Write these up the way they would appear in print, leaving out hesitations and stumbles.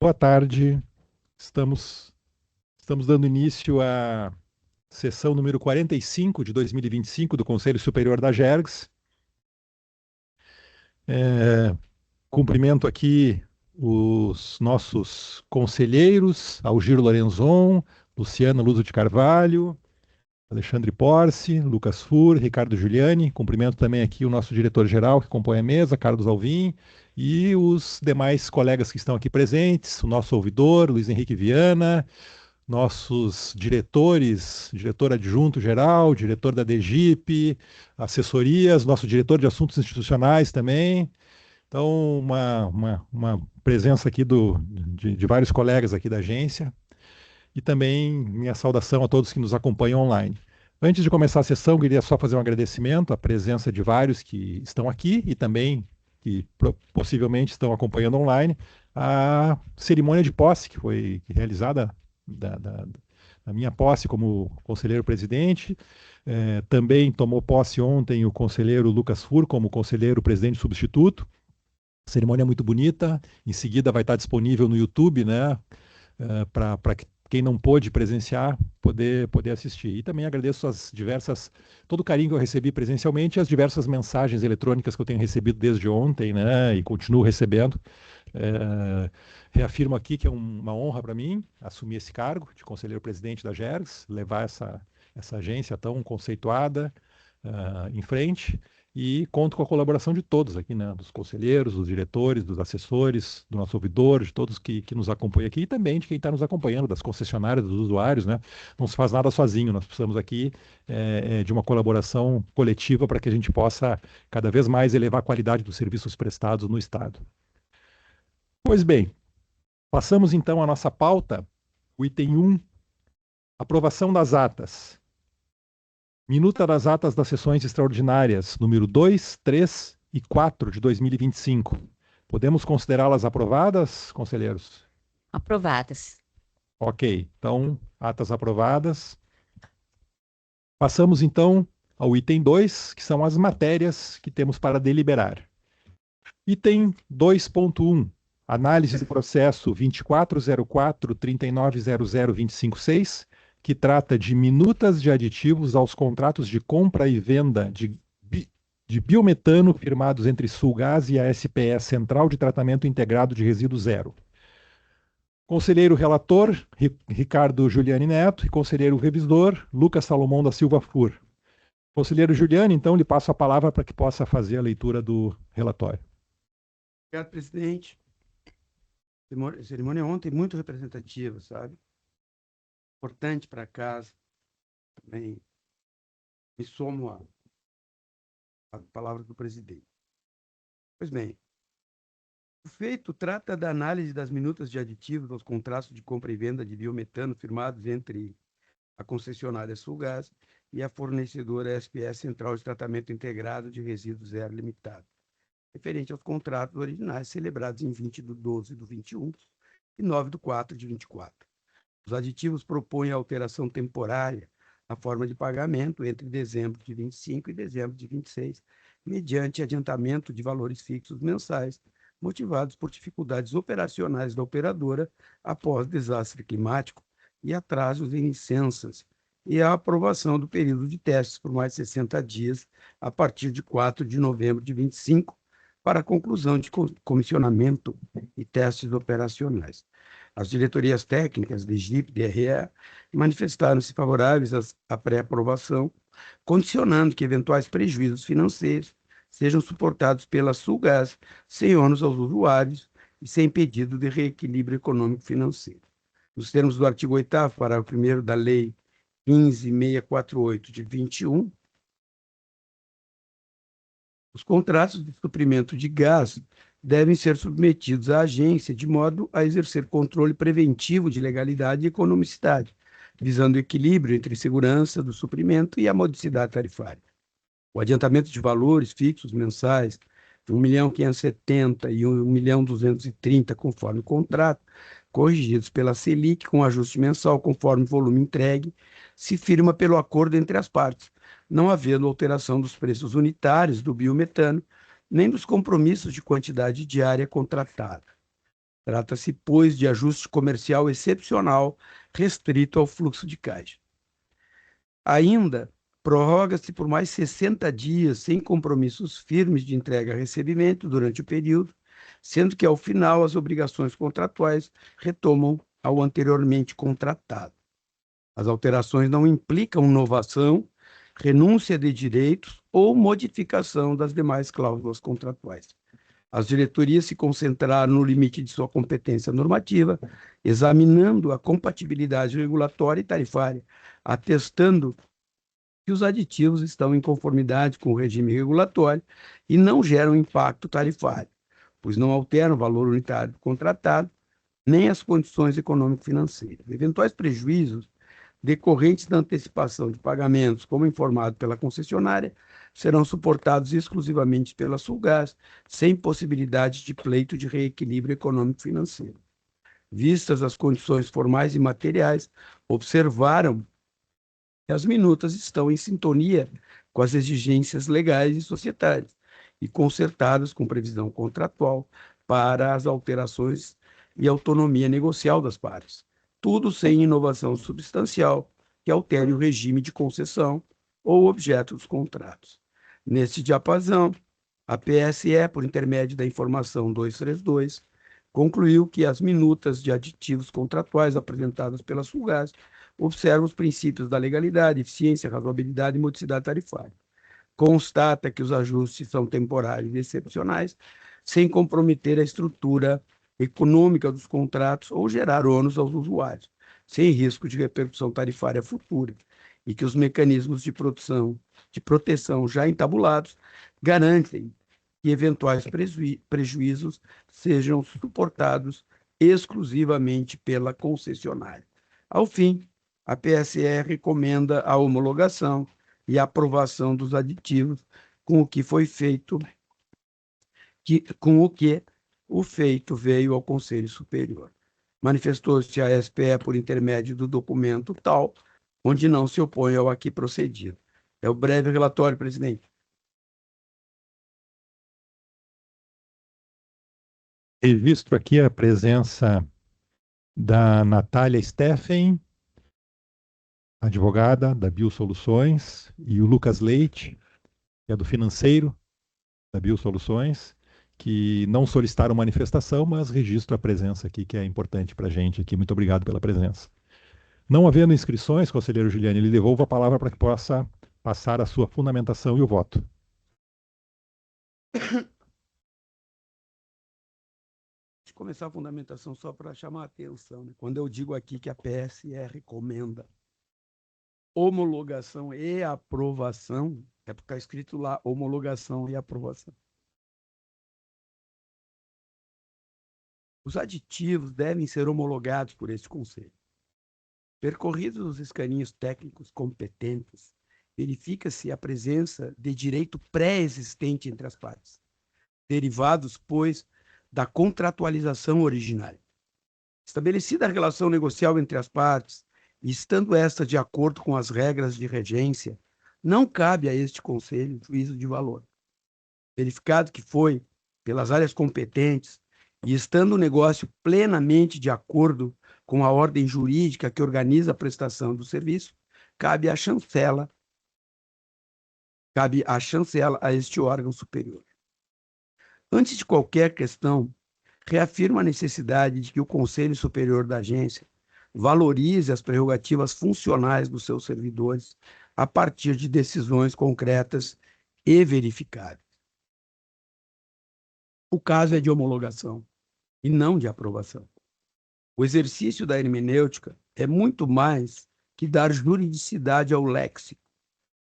Boa tarde. Estamos dando início à sessão número 45 de 2025 do Conselho Superior da GERGS. Cumprimento aqui os nossos conselheiros, Algir Lorenzon, Luciana Luzo de Carvalho, Alexandre Porce, Lucas Fur, Ricardo Giuliani. Cumprimento também aqui o nosso diretor-geral que compõe a mesa, Carlos Alvim, e os demais colegas que estão aqui presentes, o nosso ouvidor, Luiz Henrique Viana, nossos diretores, diretor adjunto geral, diretor da DGIP, assessorias, nosso diretor de assuntos institucionais também. Então, uma presença aqui de vários colegas aqui da agência e também minha saudação a todos que nos acompanham online. Antes de começar a sessão, queria só fazer um agradecimento à presença de vários que estão aqui e também que possivelmente estão acompanhando online a cerimônia de posse que foi realizada da, da, da minha posse como conselheiro presidente. Também tomou posse ontem o conselheiro Lucas Fur como conselheiro presidente substituto. Cerimônia muito bonita. Em seguida vai estar disponível no YouTube, né, para quem não pôde presenciar poder assistir. E também agradeço todo o carinho que eu recebi presencialmente e as diversas mensagens eletrônicas que eu tenho recebido desde ontem, né, e continuo recebendo. Reafirmo aqui que é uma honra para mim assumir esse cargo de conselheiro-presidente da GERGS, levar essa agência tão conceituada em frente, e conto com a colaboração de todos aqui, né, dos conselheiros, dos diretores, dos assessores, do nosso ouvidor, de todos que nos acompanham aqui, e também de quem está nos acompanhando, das concessionárias, dos usuários, né? Não se faz nada sozinho, nós precisamos aqui de uma colaboração coletiva para que a gente possa cada vez mais elevar a qualidade dos serviços prestados no Estado. Pois bem, passamos então à nossa pauta, o item 1, aprovação das atas. Minuta das atas das sessões extraordinárias, número 2, 3 e 4 de 2025. Podemos considerá-las aprovadas, conselheiros? Aprovadas. Ok, então, atas aprovadas. Passamos então ao item 2, que são as matérias que temos para deliberar. Item 2.1, análise do processo 2404-3900-256, que trata de minutas de aditivos aos contratos de compra e venda de biometano firmados entre Sulgás e a SPS Central de Tratamento Integrado de Resíduo Zero. Conselheiro relator, Ricardo Giuliani Neto, e conselheiro revisor, Lucas Salomão da Silva Fur. Conselheiro Giuliani, então, lhe passo a palavra para que possa fazer a leitura do relatório. Obrigado, presidente. A cerimônia ontem muito representativa, sabe? Importante para casa. Também me somo à palavra do presidente. Pois bem, o feito trata da análise das minutas de aditivos aos contratos de compra e venda de biometano firmados entre a concessionária Sulgás e a fornecedora SPS Central de Tratamento Integrado de Resíduos Zero Limitado, referente aos contratos originais celebrados em 20/12/21 e 9/4/24. Os aditivos propõem a alteração temporária na forma de pagamento entre dezembro de 25 e dezembro de 26, mediante adiantamento de valores fixos mensais, motivados por dificuldades operacionais da operadora após desastre climático e atrasos em licenças, e a aprovação do período de testes por mais de 60 dias, a partir de 4 de novembro de 25, para a conclusão de comissionamento e testes operacionais. As diretorias técnicas de DGIP e DRE manifestaram-se favoráveis à pré-aprovação, condicionando que eventuais prejuízos financeiros sejam suportados pela Sulgás, sem ônus aos usuários e sem pedido de reequilíbrio econômico-financeiro. Nos termos do artigo 8º, parágrafo 1º da Lei 15.648 de 21, os contratos de suprimento de gás devem ser submetidos à agência de modo a exercer controle preventivo de legalidade e economicidade, visando o equilíbrio entre segurança do suprimento e a modicidade tarifária. O adiantamento de valores fixos mensais, de 1.570.000 e 1.230.000, conforme o contrato, corrigidos pela Selic com ajuste mensal conforme o volume entregue, se firma pelo acordo entre as partes, não havendo alteração dos preços unitários do biometano, nem dos compromissos de quantidade diária contratada. Trata-se, pois, de ajuste comercial excepcional restrito ao fluxo de caixa. Ainda, prorroga-se por mais 60 dias sem compromissos firmes de entrega-recebimento durante o período, sendo que, ao final, as obrigações contratuais retomam ao anteriormente contratado. As alterações não implicam novação, renúncia de direitos ou modificação das demais cláusulas contratuais. As diretorias se concentraram no limite de sua competência normativa, examinando a compatibilidade regulatória e tarifária, atestando que os aditivos estão em conformidade com o regime regulatório e não geram impacto tarifário, pois não alteram o valor unitário contratado, nem as condições econômico-financeiras. Eventuais prejuízos decorrentes da antecipação de pagamentos, como informado pela concessionária, serão suportados exclusivamente pela Sulgás, sem possibilidade de pleito de reequilíbrio econômico-financeiro. Vistas as condições formais e materiais, observaram que as minutas estão em sintonia com as exigências legais e societárias e concertadas com previsão contratual para as alterações e autonomia negocial das partes. Tudo sem inovação substancial que altere o regime de concessão ou objeto dos contratos. Neste diapasão, a PSE, por intermédio da informação 232, concluiu que as minutas de aditivos contratuais apresentadas pela Sulgás observam os princípios da legalidade, eficiência, razoabilidade e modicidade tarifária. Constata que os ajustes são temporários e excepcionais, sem comprometer a estrutura econômica dos contratos ou gerar ônus aos usuários, sem risco de repercussão tarifária futura, e que os mecanismos de proteção já entabulados garantem que eventuais prejuízos sejam suportados exclusivamente pela concessionária. Ao fim, a PSE recomenda a homologação e a aprovação dos aditivos com o que foi feito, com o que o feito veio ao Conselho Superior. Manifestou-se a SPE por intermédio do documento tal, onde não se opõe ao aqui procedido. É o breve relatório, presidente. Registro aqui a presença da Natália Steffen, advogada da Biosoluções, e o Lucas Leite, que é do financeiro da Biosoluções, que não solicitaram manifestação, mas registro a presença aqui, que é importante para a gente aqui. Muito obrigado pela presença. Não havendo inscrições, conselheiro Giuliani, lhe devolvo a palavra para que possa passar a sua fundamentação e o voto. De começar a fundamentação só para chamar a atenção, né? Quando eu digo aqui que a PSE recomenda homologação e aprovação, é porque está escrito lá homologação e aprovação. Os aditivos devem ser homologados por este Conselho. Percorridos os escaninhos técnicos competentes, verifica-se a presença de direito pré-existente entre as partes, derivados, pois, da contratualização originária. Estabelecida a relação negocial entre as partes, e estando esta de acordo com as regras de regência, não cabe a este Conselho juízo de valor. Verificado que foi, pelas áreas competentes, e estando o negócio plenamente de acordo com a ordem jurídica que organiza a prestação do serviço, cabe a chancela a este órgão superior. Antes de qualquer questão, reafirma a necessidade de que o Conselho Superior da Agência valorize as prerrogativas funcionais dos seus servidores a partir de decisões concretas e verificáveis. O caso é de homologação e não de aprovação. O exercício da hermenêutica é muito mais que dar juridicidade ao léxico,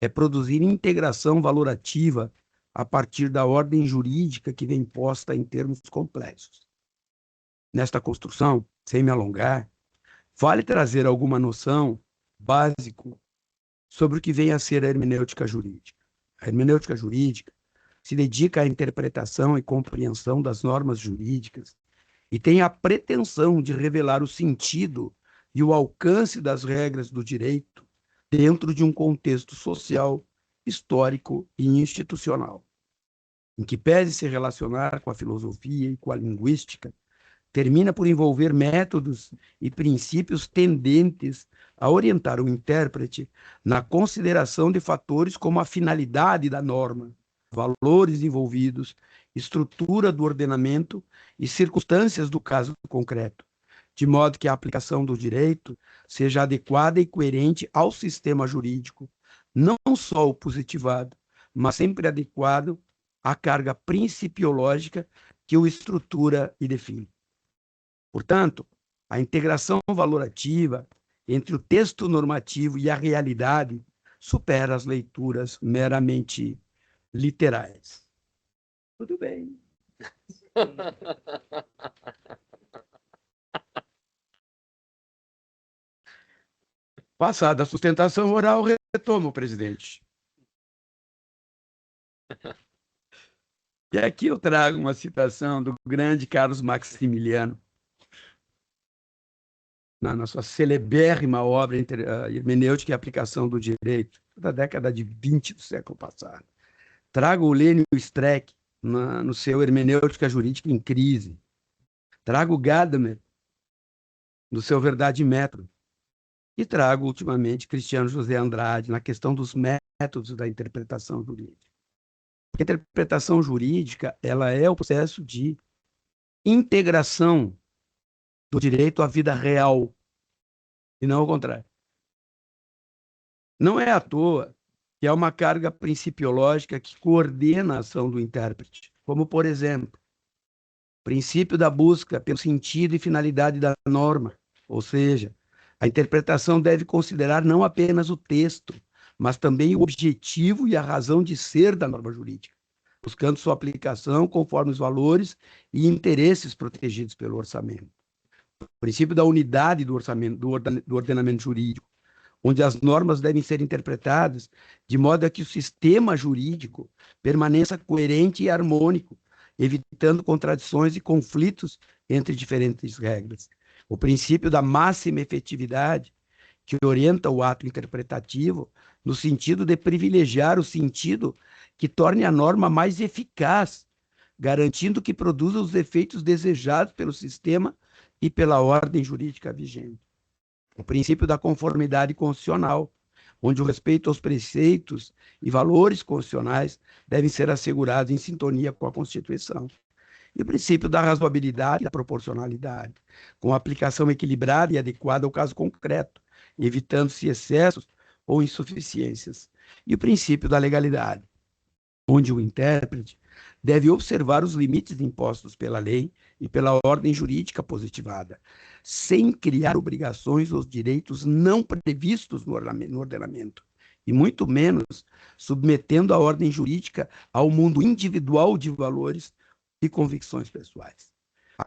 é produzir integração valorativa a partir da ordem jurídica que vem posta em termos complexos. Nesta construção, sem me alongar, vale trazer alguma noção básica sobre o que vem a ser a hermenêutica jurídica. A hermenêutica jurídica se dedica à interpretação e compreensão das normas jurídicas e tem a pretensão de revelar o sentido e o alcance das regras do direito dentro de um contexto social, histórico e institucional, em que pese se relacionar com a filosofia e com a linguística, termina por envolver métodos e princípios tendentes a orientar o intérprete na consideração de fatores como a finalidade da norma, valores envolvidos, estrutura do ordenamento e circunstâncias do caso concreto, de modo que a aplicação do direito seja adequada e coerente ao sistema jurídico, não só o positivado, mas sempre adequado à carga principiológica que o estrutura e define. Portanto, a integração valorativa entre o texto normativo e a realidade supera as leituras meramente literais. Tudo bem. Passada a sustentação oral, retomo, presidente. E aqui eu trago uma citação do grande Carlos Maximiliano, na sua celebérrima obra Hermenêutica e Aplicação do Direito, da década de 20 do século passado. Trago o Lênio Streck no seu Hermenêutica Jurídica em Crise. Trago o Gadamer no seu Verdade e Método. E trago, ultimamente, Cristiano José Andrade na questão dos métodos da interpretação jurídica. A interpretação jurídica, ela é o processo de integração do direito à vida real, e não ao contrário. Não é à toa que há uma carga principiológica que coordena a ação do intérprete, como, por exemplo, o princípio da busca pelo sentido e finalidade da norma, ou seja, a interpretação deve considerar não apenas o texto, mas também o objetivo e a razão de ser da norma jurídica, buscando sua aplicação conforme os valores e interesses protegidos pelo orçamento. O princípio da unidade do ordenamento jurídico, onde as normas devem ser interpretadas de modo a que o sistema jurídico permaneça coerente e harmônico, evitando contradições e conflitos entre diferentes regras. O princípio da máxima efetividade, que orienta o ato interpretativo no sentido de privilegiar o sentido que torne a norma mais eficaz, garantindo que produza os efeitos desejados pelo sistema e pela ordem jurídica vigente. O princípio da conformidade constitucional, onde o respeito aos preceitos e valores constitucionais devem ser assegurados em sintonia com a Constituição. E o princípio da razoabilidade e da proporcionalidade, com aplicação equilibrada e adequada ao caso concreto, evitando-se excessos ou insuficiências. E o princípio da legalidade, onde o intérprete deve observar os limites impostos pela lei e pela ordem jurídica positivada, sem criar obrigações ou direitos não previstos no ordenamento, e muito menos submetendo a ordem jurídica ao mundo individual de valores e convicções pessoais.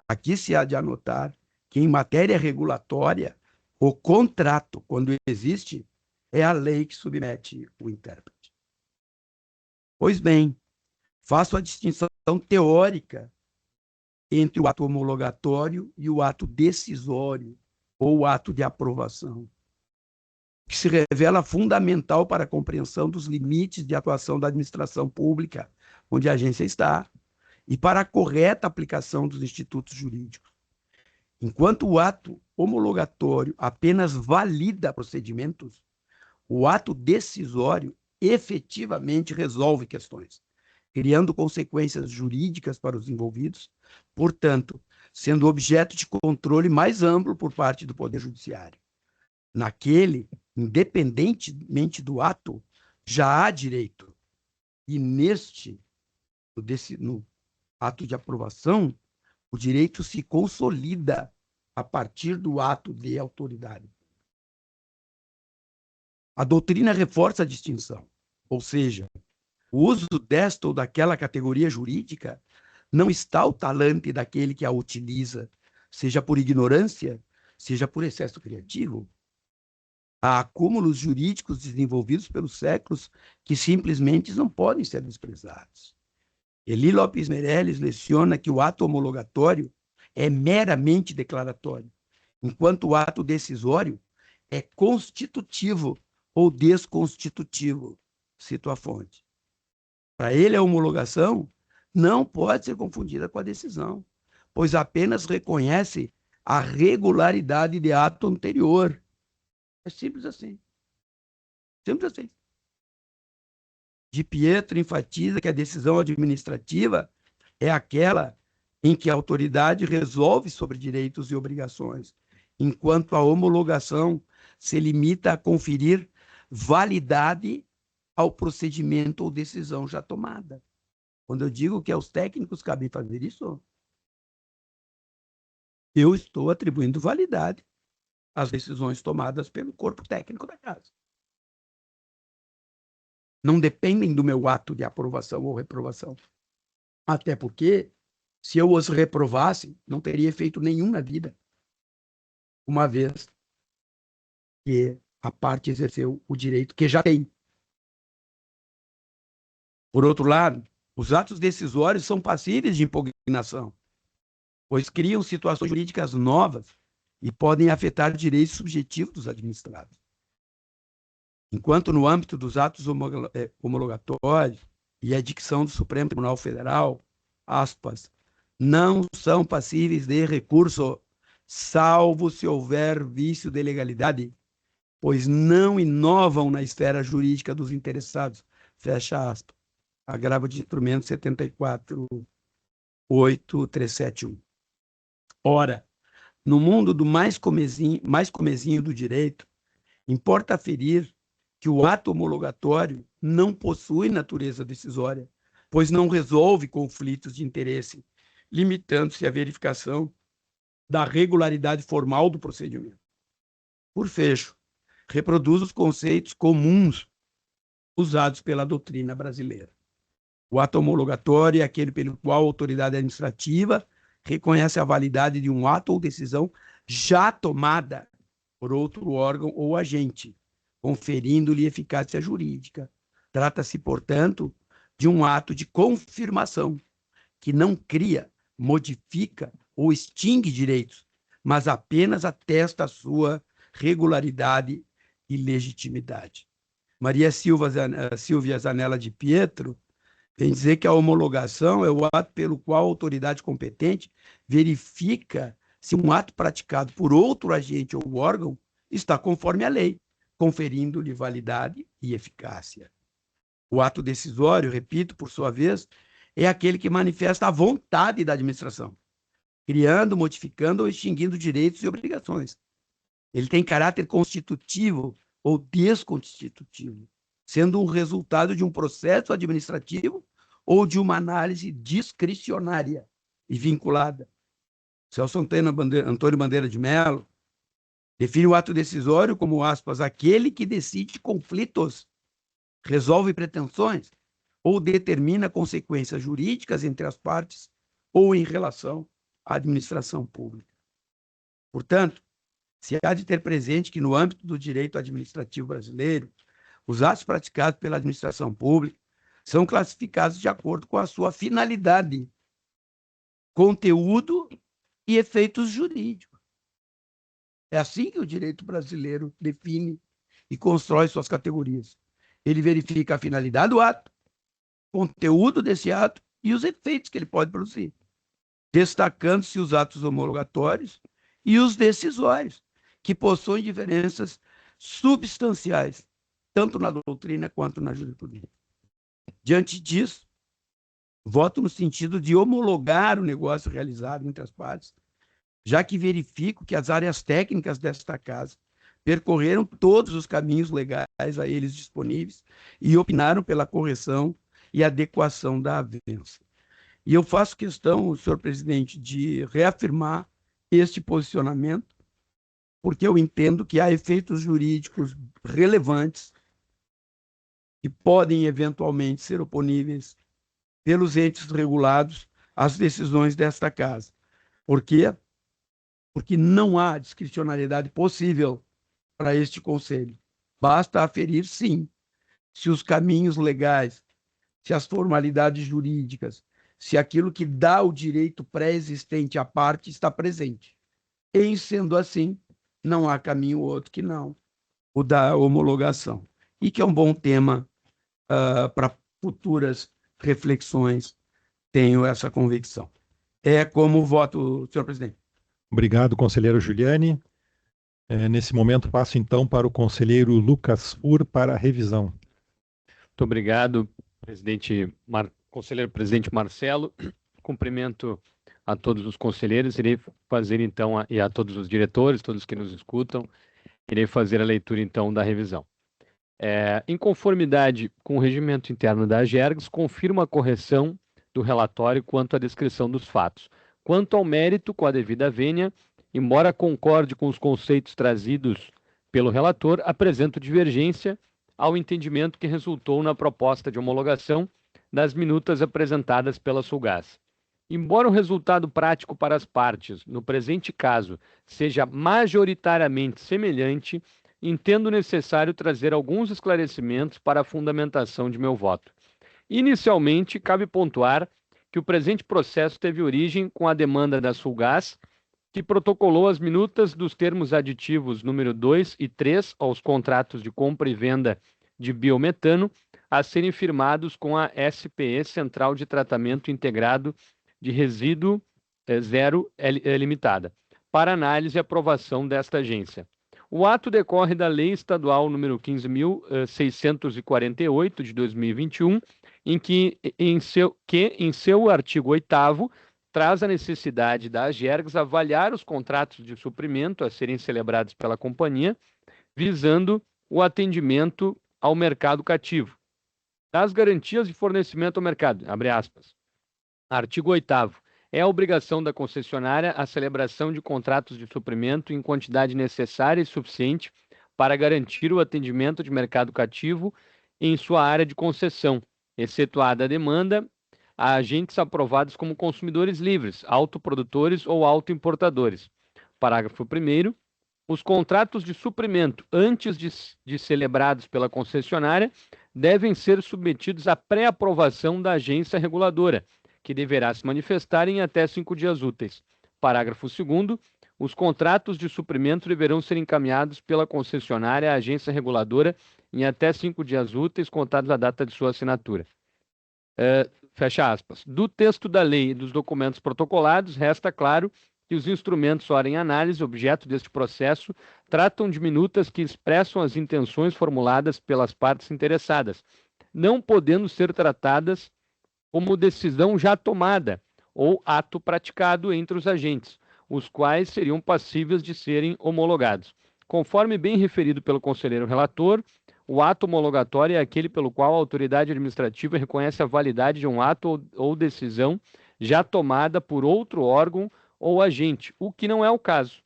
Aqui se há de anotar que, em matéria regulatória, o contrato, quando existe, é a lei que submete o intérprete. Pois bem, faço a distinção teórica entre o ato homologatório e o ato decisório, ou o ato de aprovação, que se revela fundamental para a compreensão dos limites de atuação da administração pública, onde a agência está, e para a correta aplicação dos institutos jurídicos. Enquanto o ato homologatório apenas valida procedimentos, o ato decisório efetivamente resolve questões, criando consequências jurídicas para os envolvidos, portanto, sendo objeto de controle mais amplo por parte do Poder Judiciário. Naquele, independentemente do ato, já há direito. E no ato de aprovação, o direito se consolida a partir do ato de autoridade. A doutrina reforça a distinção, ou seja, o uso desta ou daquela categoria jurídica não está ao talante daquele que a utiliza, seja por ignorância, seja por excesso criativo. Há acúmulos jurídicos desenvolvidos pelos séculos que simplesmente não podem ser desprezados. Eli Lopes Meirelles leciona que o ato homologatório é meramente declaratório, enquanto o ato decisório é constitutivo ou desconstitutivo. Cito a fonte. Para ele, a homologação não pode ser confundida com a decisão, pois apenas reconhece a regularidade de ato anterior. É simples assim. Simples assim. De Pietro enfatiza que a decisão administrativa é aquela em que a autoridade resolve sobre direitos e obrigações, enquanto a homologação se limita a conferir validade ao procedimento ou decisão já tomada. Quando eu digo que aos técnicos cabe fazer isso, eu estou atribuindo validade às decisões tomadas pelo corpo técnico da casa. Não dependem do meu ato de aprovação ou reprovação. Até porque, se eu os reprovasse, não teria efeito nenhum na vida, uma vez que a parte exerceu o direito que já tem. Por outro lado, os atos decisórios são passíveis de impugnação, pois criam situações jurídicas novas e podem afetar direitos subjetivos dos administrados. Enquanto no âmbito dos atos homologatórios e a dicção do Supremo Tribunal Federal, aspas, não são passíveis de recurso, salvo se houver vício de legalidade, pois não inovam na esfera jurídica dos interessados, fecha aspas. Agravo de instrumento 74.8.371. Ora, no mundo do mais comezinho do direito, importa aferir que o ato homologatório não possui natureza decisória, pois não resolve conflitos de interesse, limitando-se à verificação da regularidade formal do procedimento. Por fecho, reproduz os conceitos comuns usados pela doutrina brasileira. O ato homologatório é aquele pelo qual a autoridade administrativa reconhece a validade de um ato ou decisão já tomada por outro órgão ou agente, conferindo-lhe eficácia jurídica. Trata-se, portanto, de um ato de confirmação, que não cria, modifica ou extingue direitos, mas apenas atesta a sua regularidade e legitimidade. Maria Silvia Zanella de Pietro vem dizer que a homologação é o ato pelo qual a autoridade competente verifica se um ato praticado por outro agente ou órgão está conforme a lei, conferindo-lhe validade e eficácia. O ato decisório, repito, por sua vez, é aquele que manifesta a vontade da administração, criando, modificando ou extinguindo direitos e obrigações. Ele tem caráter constitutivo ou desconstitutivo, sendo um resultado de um processo administrativo ou de uma análise discricionária e vinculada. Celso Antônio Bandeira de Mello define o ato decisório como, aspas, aquele que decide conflitos, resolve pretensões ou determina consequências jurídicas entre as partes ou em relação à administração pública. Portanto, se há de ter presente que, no âmbito do direito administrativo brasileiro, os atos praticados pela administração pública são classificados de acordo com a sua finalidade, conteúdo e efeitos jurídicos. É assim que o direito brasileiro define e constrói suas categorias. Ele verifica a finalidade do ato, conteúdo desse ato e os efeitos que ele pode produzir, destacando-se os atos homologatórios e os decisórios, que possuem diferenças substanciais, tanto na doutrina quanto na jurisprudência. Diante disso, voto no sentido de homologar o negócio realizado entre as partes, já que verifico que as áreas técnicas desta casa percorreram todos os caminhos legais a eles disponíveis e opinaram pela correção e adequação da avença. E eu faço questão, senhor presidente, de reafirmar este posicionamento, porque eu entendo que há efeitos jurídicos relevantes que podem eventualmente ser oponíveis pelos entes regulados às decisões desta casa. Por quê? Porque não há discricionariedade possível para este Conselho. Basta aferir, sim, se os caminhos legais, se as formalidades jurídicas, se aquilo que dá o direito pré-existente à parte está presente. Em sendo assim, não há caminho outro que não o da homologação. E que é um bom tema para futuras reflexões, tenho essa convicção. É como voto, senhor presidente. Obrigado, conselheiro Giuliani. Nesse momento, passo então para o conselheiro Lucas Fur para a revisão. Muito obrigado, conselheiro presidente Marcelo. Cumprimento a todos os conselheiros. Irei fazer então, e a todos os diretores, todos que nos escutam, irei fazer a leitura então da revisão. Em conformidade com o regimento interno da AGERGS, confirmo a correção do relatório quanto à descrição dos fatos. Quanto ao mérito, com a devida vênia, embora concorde com os conceitos trazidos pelo relator, apresento divergência ao entendimento que resultou na proposta de homologação das minutas apresentadas pela Sulgás. Embora o resultado prático para as partes, no presente caso, seja majoritariamente semelhante, entendo necessário trazer alguns esclarecimentos para a fundamentação de meu voto. Inicialmente, cabe pontuar que o presente processo teve origem com a demanda da Sulgás, que protocolou as minutas dos termos aditivos número 2 e 3 aos contratos de compra e venda de biometano a serem firmados com a SPE, Central de Tratamento Integrado de Resíduo Zero Limitada, para análise e aprovação desta agência. O ato decorre da Lei Estadual número 15.648, de 2021, em seu artigo 8º, traz a necessidade da AGERGS avaliar os contratos de suprimento a serem celebrados pela companhia, visando o atendimento ao mercado cativo, das garantias de fornecimento ao mercado, abre aspas. Artigo 8º. É a obrigação da concessionária a celebração de contratos de suprimento em quantidade necessária e suficiente para garantir o atendimento de mercado cativo em sua área de concessão, excetuada a demanda a agentes aprovados como consumidores livres, autoprodutores ou autoimportadores. Parágrafo 1º. Os contratos de suprimento, antes de celebrados pela concessionária, devem ser submetidos à pré-aprovação da agência reguladora, que deverá se manifestar em até 5 dias úteis. Parágrafo 2º. Os contratos de suprimento deverão ser encaminhados pela concessionária à agência reguladora em até 5 dias úteis, contados a data de sua assinatura. Fecha aspas. Do texto da lei e dos documentos protocolados, resta claro que os instrumentos ora em análise, objeto deste processo, tratam de minutas que expressam as intenções formuladas pelas partes interessadas, não podendo ser tratadas como decisão já tomada ou ato praticado entre os agentes, os quais seriam passíveis de serem homologados. Conforme bem referido pelo conselheiro relator, o ato homologatório é aquele pelo qual a autoridade administrativa reconhece a validade de um ato ou decisão já tomada por outro órgão ou agente, o que não é o caso.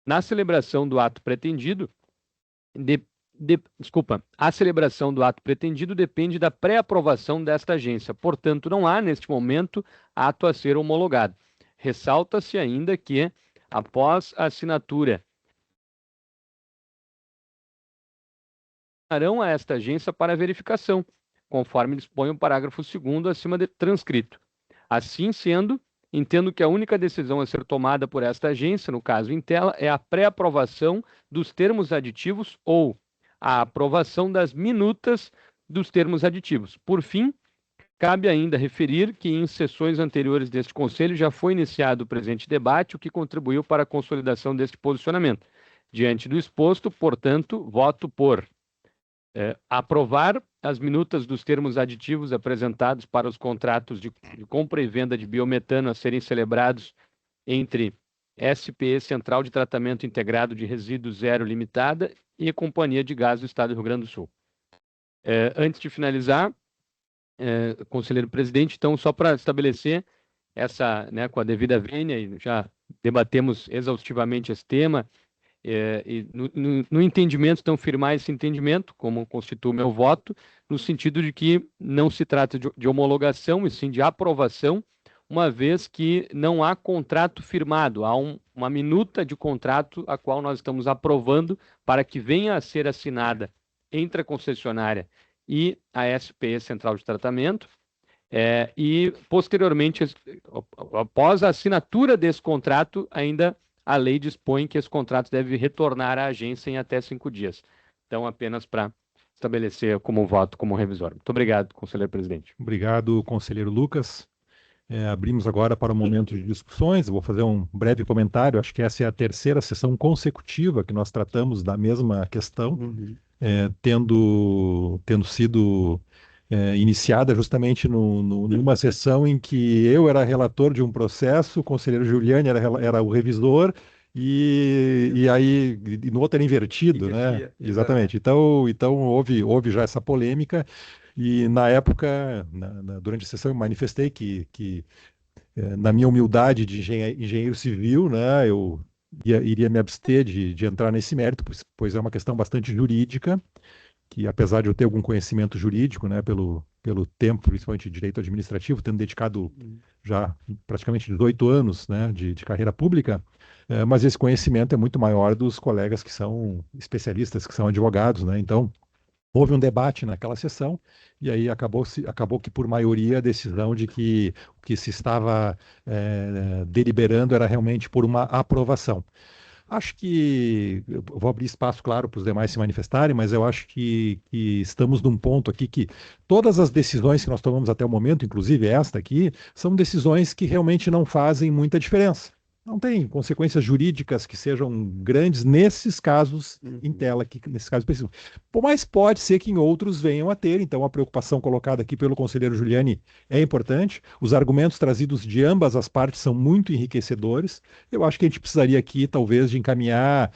Na celebração do ato pretendido, a celebração do ato pretendido depende da pré-aprovação desta agência. Portanto, não há, neste momento, ato a ser homologado. Ressalta-se ainda que, após a assinatura, darão a esta agência para verificação, conforme dispõe o parágrafo 2º acima de transcrito. Assim sendo, entendo que a única decisão a ser tomada por esta agência, no caso em tela, é a pré-aprovação dos termos aditivos ou a aprovação das minutas dos termos aditivos. Por fim, cabe ainda referir que em sessões anteriores deste Conselho já foi iniciado o presente debate, o que contribuiu para a consolidação deste posicionamento. Diante do exposto, portanto, voto por aprovar as minutas dos termos aditivos apresentados para os contratos de compra e venda de biometano a serem celebrados entre SPE, Central de Tratamento Integrado de Resíduos Zero Limitada, e a Companhia de Gás do Estado do Rio Grande do Sul. Antes de finalizar, conselheiro presidente, então, só para estabelecer essa, com a devida vênia, e já debatemos exaustivamente esse tema, e no entendimento, então, firmar esse entendimento, como constitui o meu voto, no sentido de que não se trata de homologação, e sim de aprovação, uma vez que não há contrato firmado, há uma minuta de contrato a qual nós estamos aprovando para que venha a ser assinada entre a concessionária e a SPE Central de Tratamento, e posteriormente, após a assinatura desse contrato, ainda a lei dispõe que esse contrato deve retornar à agência em até 5 dias. Então, apenas para estabelecer como voto como revisor. Muito obrigado, conselheiro presidente. Obrigado, conselheiro Lucas. Abrimos agora para o momento de discussões. Eu vou fazer um breve comentário. Acho que essa é a terceira sessão consecutiva que nós tratamos da mesma questão, tendo sido iniciada justamente numa sessão em que eu era relator de um processo, o conselheiro Giuliani era o revisor, e aí no outro era invertido, né? Exatamente. Então houve já essa polêmica. E na época, durante a sessão, eu manifestei que na minha humildade de engenheiro civil, né, eu iria me abster de entrar nesse mérito, pois é uma questão bastante jurídica, que apesar de eu ter algum conhecimento jurídico, né, pelo tempo, principalmente de direito administrativo, tendo dedicado já praticamente 18 anos, né, de carreira pública, mas esse conhecimento é muito maior dos colegas que são especialistas, que são advogados, né, então houve um debate naquela sessão, e aí acabou que, por maioria, a decisão de que o que se estava deliberando era realmente por uma aprovação. Acho que eu vou abrir espaço, claro, para os demais se manifestarem, mas eu acho que estamos num ponto aqui que todas as decisões que nós tomamos até o momento, inclusive esta aqui, são decisões que realmente não fazem muita diferença. Não tem consequências jurídicas que sejam grandes nesses casos em tela, aqui, nesse caso específico. Mas pode ser que em outros venham a ter, então a preocupação colocada aqui pelo conselheiro Giuliani é importante. Os argumentos trazidos de ambas as partes são muito enriquecedores. Eu acho que a gente precisaria aqui, talvez, de encaminhar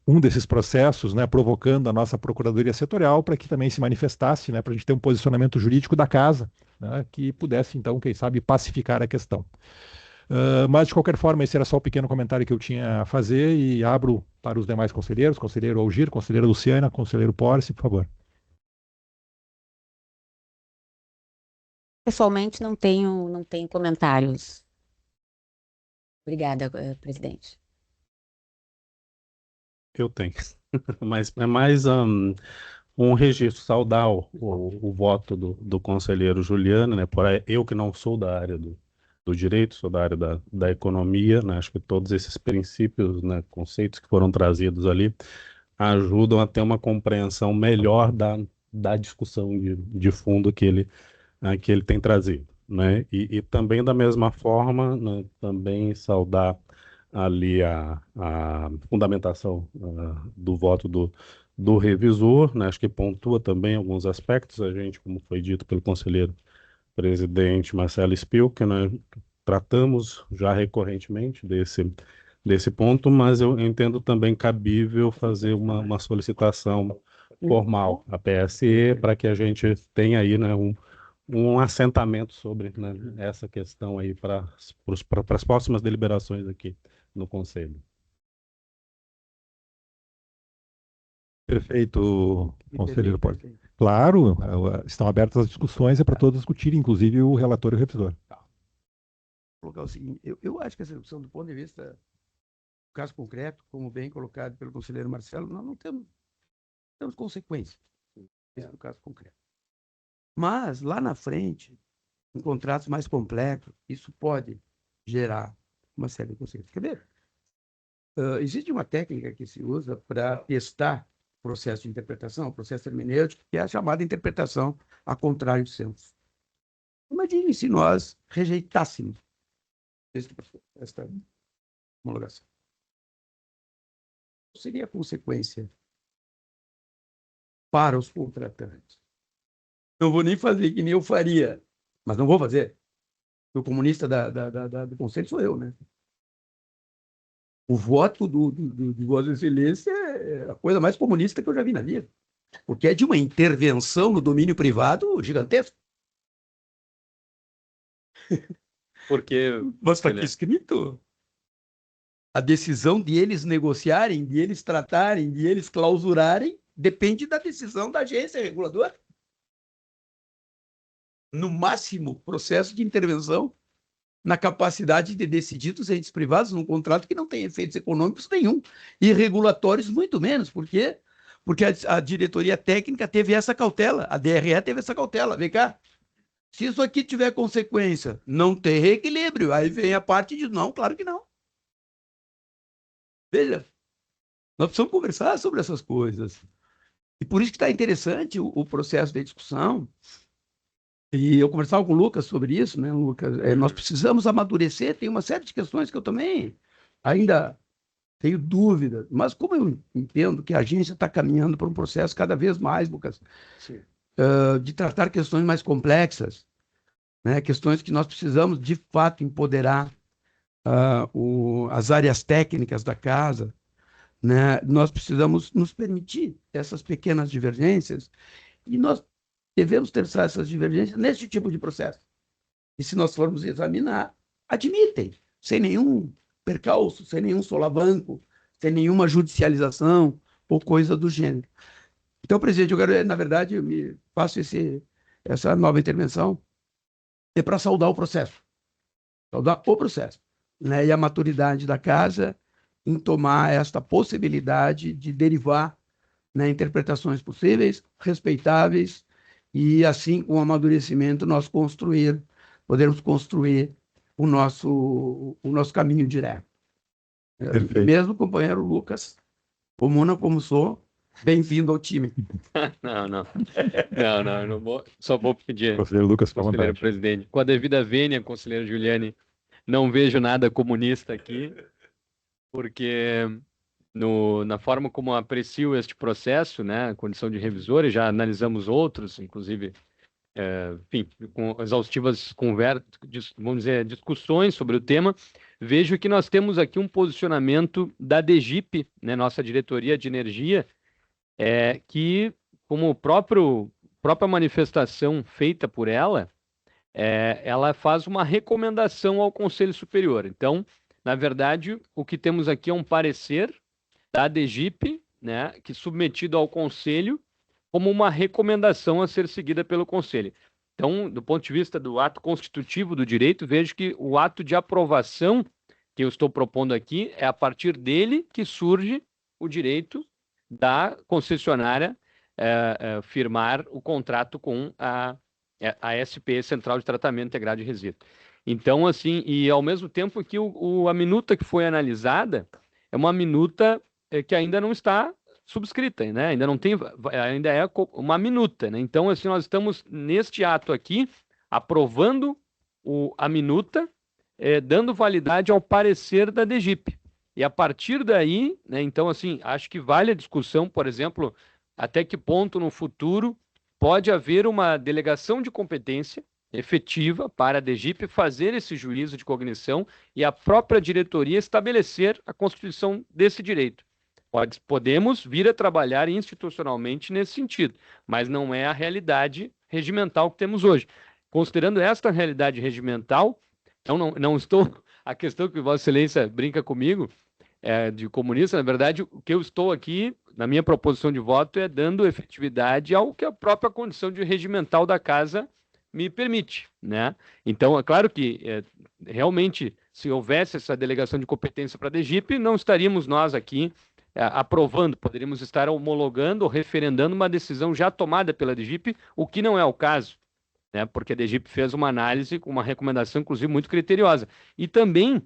um desses processos, né, provocando a nossa Procuradoria Setorial para que também se manifestasse, né, para a gente ter um posicionamento jurídico da casa, né, que pudesse, então, quem sabe, pacificar a questão. Mas, de qualquer forma, esse era só o pequeno comentário que eu tinha a fazer e abro para os demais conselheiros, conselheiro Algir, conselheira Luciana, conselheiro Porce, por favor. Pessoalmente, não tenho comentários. Obrigada, presidente. Eu tenho, mas é mais um registro, saudar o voto do conselheiro Juliano, né? Eu que não sou da área do direito, sou da área da economia, né? Acho que todos esses princípios, né, conceitos que foram trazidos ali ajudam a ter uma compreensão melhor da discussão de fundo que ele tem trazido, né? E também da mesma forma, né, também saudar ali a fundamentação do voto do revisor, né? Acho que pontua também alguns aspectos. A gente, como foi dito pelo conselheiro presidente Marcelo Spilk, né, tratamos já recorrentemente desse ponto, mas eu entendo também cabível fazer uma solicitação formal à PSE para que a gente tenha aí, né, um assentamento sobre, né, essa questão aí para as próximas deliberações aqui no Conselho. Perfeito, conselheiro Porce. Claro, estão abertas as discussões, é para todos discutirem, inclusive o relator e o revisor. Vou colocar o seguinte, eu acho que essa discussão, do ponto de vista do caso concreto, como bem colocado pelo conselheiro Marcelo, nós não temos consequências no caso concreto. Mas, lá na frente, em contratos mais complexos, isso pode gerar uma série de consequências. Quer ver? Existe uma técnica que se usa para testar o processo de interpretação, o processo hermenêutico, que é a chamada interpretação a contrário de senso. Imagine se nós rejeitássemos esta homologação. Qual seria a consequência para os contratantes? Não vou nem fazer que nem eu faria, mas não vou fazer. O comunista do conselho sou eu, né? O voto de Vossa Excelência é a coisa mais comunista que eu já vi na vida, porque é de uma intervenção no domínio privado gigantesca. Porque Mas está aqui escrito. A decisão de eles negociarem, de eles tratarem, de eles clausurarem, depende da decisão da agência reguladora. No máximo, processo de intervenção na capacidade de decidir dos entes privados num contrato que não tem efeitos econômicos nenhum e regulatórios muito menos. Por quê? Porque a diretoria técnica teve essa cautela, a DRE teve essa cautela. Vem cá, se isso aqui tiver consequência, não tem reequilíbrio, aí vem a parte de não, claro que não. Veja, nós precisamos conversar sobre essas coisas. E por isso que está interessante o processo de discussão, E eu conversava com o Lucas sobre isso, né, Lucas? Nós precisamos amadurecer, tem uma série de questões que eu também ainda tenho dúvidas, mas como eu entendo que a agência está caminhando para um processo cada vez mais, Lucas, de tratar questões mais complexas, né, questões que nós precisamos, de fato, empoderar as áreas técnicas da casa, né, nós precisamos nos permitir essas pequenas divergências e nós devemos ter essas divergências nesse tipo de processo. E se nós formos examinar, admitem, sem nenhum percalço, sem nenhum solavanco, sem nenhuma judicialização ou coisa do gênero. Então, presidente, eu quero, na verdade, eu me faço essa nova intervenção para saudar o processo, né, e a maturidade da casa em tomar esta possibilidade de derivar, né, interpretações possíveis, respeitáveis, e assim, com o amadurecimento, nós podermos construir o nosso caminho direto. Perfeito. Mesmo companheiro Lucas, comuna como sou, bem-vindo ao time. Não, eu não vou, só vou pedir, Conselheiro Lucas, com conselheiro vontade. presidente, com a devida vênia, conselheiro Giuliani, não vejo nada comunista aqui, porque na forma como aprecio este processo, né, condição de revisor, e já analisamos outros, inclusive, enfim, com exaustivas vamos dizer, discussões sobre o tema, vejo que nós temos aqui um posicionamento da DGIP, né, nossa diretoria de energia, que, como própria manifestação feita por ela, ela faz uma recomendação ao Conselho Superior. Então, na verdade, o que temos aqui é um parecer da DGIP, né, que submetido ao Conselho como uma recomendação a ser seguida pelo Conselho. Então, do ponto de vista do ato constitutivo do direito, vejo que o ato de aprovação que eu estou propondo aqui é a partir dele que surge o direito da concessionária firmar o contrato com a SPE, Central de Tratamento Integrado de Resíduos. Então, assim, e ao mesmo tempo que a minuta que foi analisada é uma minuta que ainda não está subscrita, né? Ainda é uma minuta, né? Então, assim, nós estamos neste ato aqui aprovando a minuta, dando validade ao parecer da DGIP. E a partir daí, né, então, assim, acho que vale a discussão, por exemplo, até que ponto no futuro pode haver uma delegação de competência efetiva para a DGIP fazer esse juízo de cognição e a própria diretoria estabelecer a constituição desse direito. Podemos vir a trabalhar institucionalmente nesse sentido, mas não é a realidade regimental que temos hoje. Considerando esta realidade regimental, então não estou... A questão que Vossa Excelência brinca comigo, de comunista, na verdade, o que eu estou aqui, na minha proposição de voto, é dando efetividade ao que a própria condição de regimental da casa me permite, né? Então, é claro que, realmente, se houvesse essa delegação de competência para a DGIP, não estaríamos nós aqui aprovando, poderíamos estar homologando ou referendando uma decisão já tomada pela DGIP, o que não é o caso, né? Porque a DGIP fez uma análise com uma recomendação, inclusive, muito criteriosa. E também,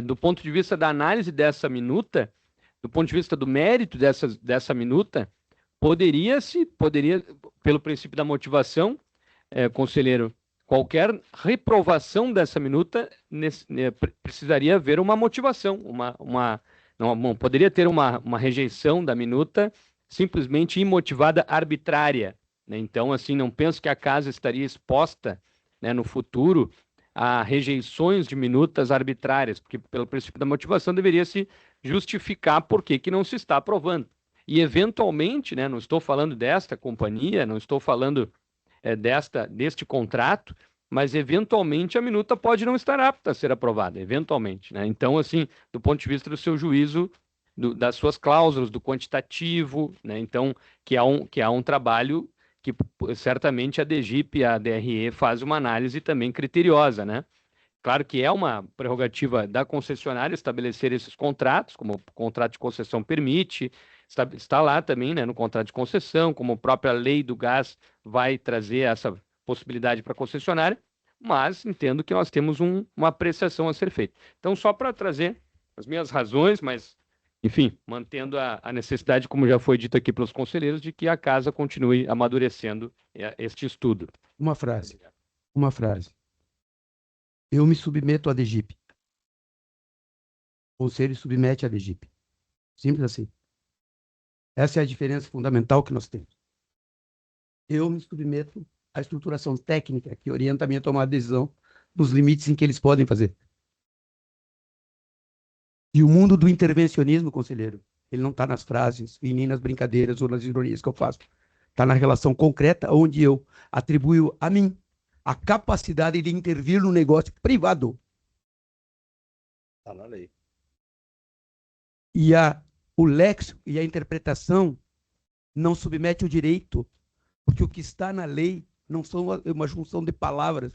do ponto de vista da análise dessa minuta, do ponto de vista do mérito dessa minuta, poderia, pelo princípio da motivação, conselheiro, qualquer reprovação dessa minuta precisaria haver uma motivação, não poderia ter uma rejeição da minuta simplesmente imotivada, arbitrária, né? Então, assim, não penso que a casa estaria exposta, né, no futuro a rejeições de minutas arbitrárias, porque pelo princípio da motivação deveria se justificar por que não se está aprovando. E, eventualmente, né, não estou falando desta companhia, não estou falando deste contrato, mas, eventualmente, a minuta pode não estar apta a ser aprovada, eventualmente, né? Então, assim, do ponto de vista do seu juízo, das suas cláusulas, do quantitativo, né? Então, que há um trabalho que, certamente, a DGIP e a DRE faz uma análise também criteriosa, né? Claro que é uma prerrogativa da concessionária estabelecer esses contratos, como o contrato de concessão permite, está lá também, né, no contrato de concessão, como a própria lei do gás vai trazer essa possibilidade para a concessionária, mas entendo que nós temos uma apreciação a ser feita. Então, só para trazer as minhas razões, mas, enfim, mantendo a necessidade, como já foi dito aqui pelos conselheiros, de que a casa continue amadurecendo este estudo. Uma frase. Uma frase. Eu me submeto à DGIP. O Conselho submete à DGIP. Simples assim. Essa é a diferença fundamental que nós temos. Eu me submeto à estruturação técnica que orienta a minha tomada de decisão nos limites em que eles podem fazer. E o mundo do intervencionismo, conselheiro, ele não está nas frases e nem nas brincadeiras ou nas ironias que eu faço. Está na relação concreta, onde eu atribuo a mim a capacidade de intervir no negócio privado. Está na lei. E o léxico e a interpretação não submete o direito, porque o que está na lei não são uma junção de palavras,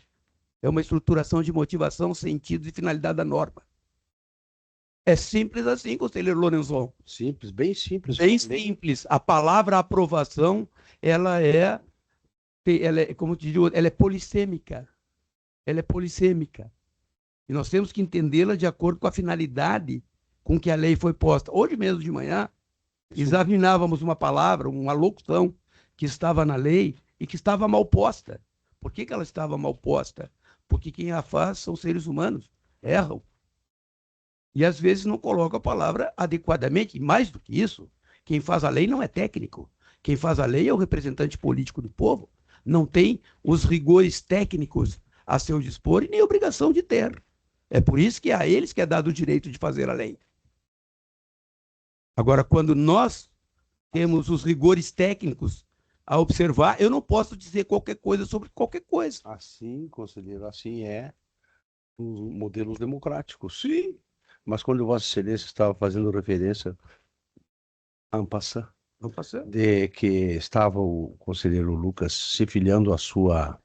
é uma estruturação de motivação, sentido e finalidade da norma. É simples assim, conselheiro Lorenzon. Simples, bem simples. Bem simples. A palavra aprovação, ela é, como diria, ela é polissêmica. Ela é polissêmica. E nós temos que entendê-la de acordo com a finalidade com que a lei foi posta. Hoje mesmo de manhã, examinávamos uma palavra, uma locução que estava na lei e que estava mal posta. Por que ela estava mal posta? Porque quem a faz são seres humanos, erram. E às vezes não coloca a palavra adequadamente. E mais do que isso, quem faz a lei não é técnico. Quem faz a lei é o representante político do povo. Não tem os rigores técnicos a seu dispor e nem obrigação de ter. É por isso que é a eles que é dado o direito de fazer a lei. Agora, quando nós temos os rigores técnicos a observar, eu não posso dizer qualquer coisa sobre qualquer coisa. Assim, conselheiro, assim é os modelos democráticos. Sim. Mas quando Vossa Excelência estava fazendo referência en passant, de que estava o conselheiro Lucas se filiando à sua...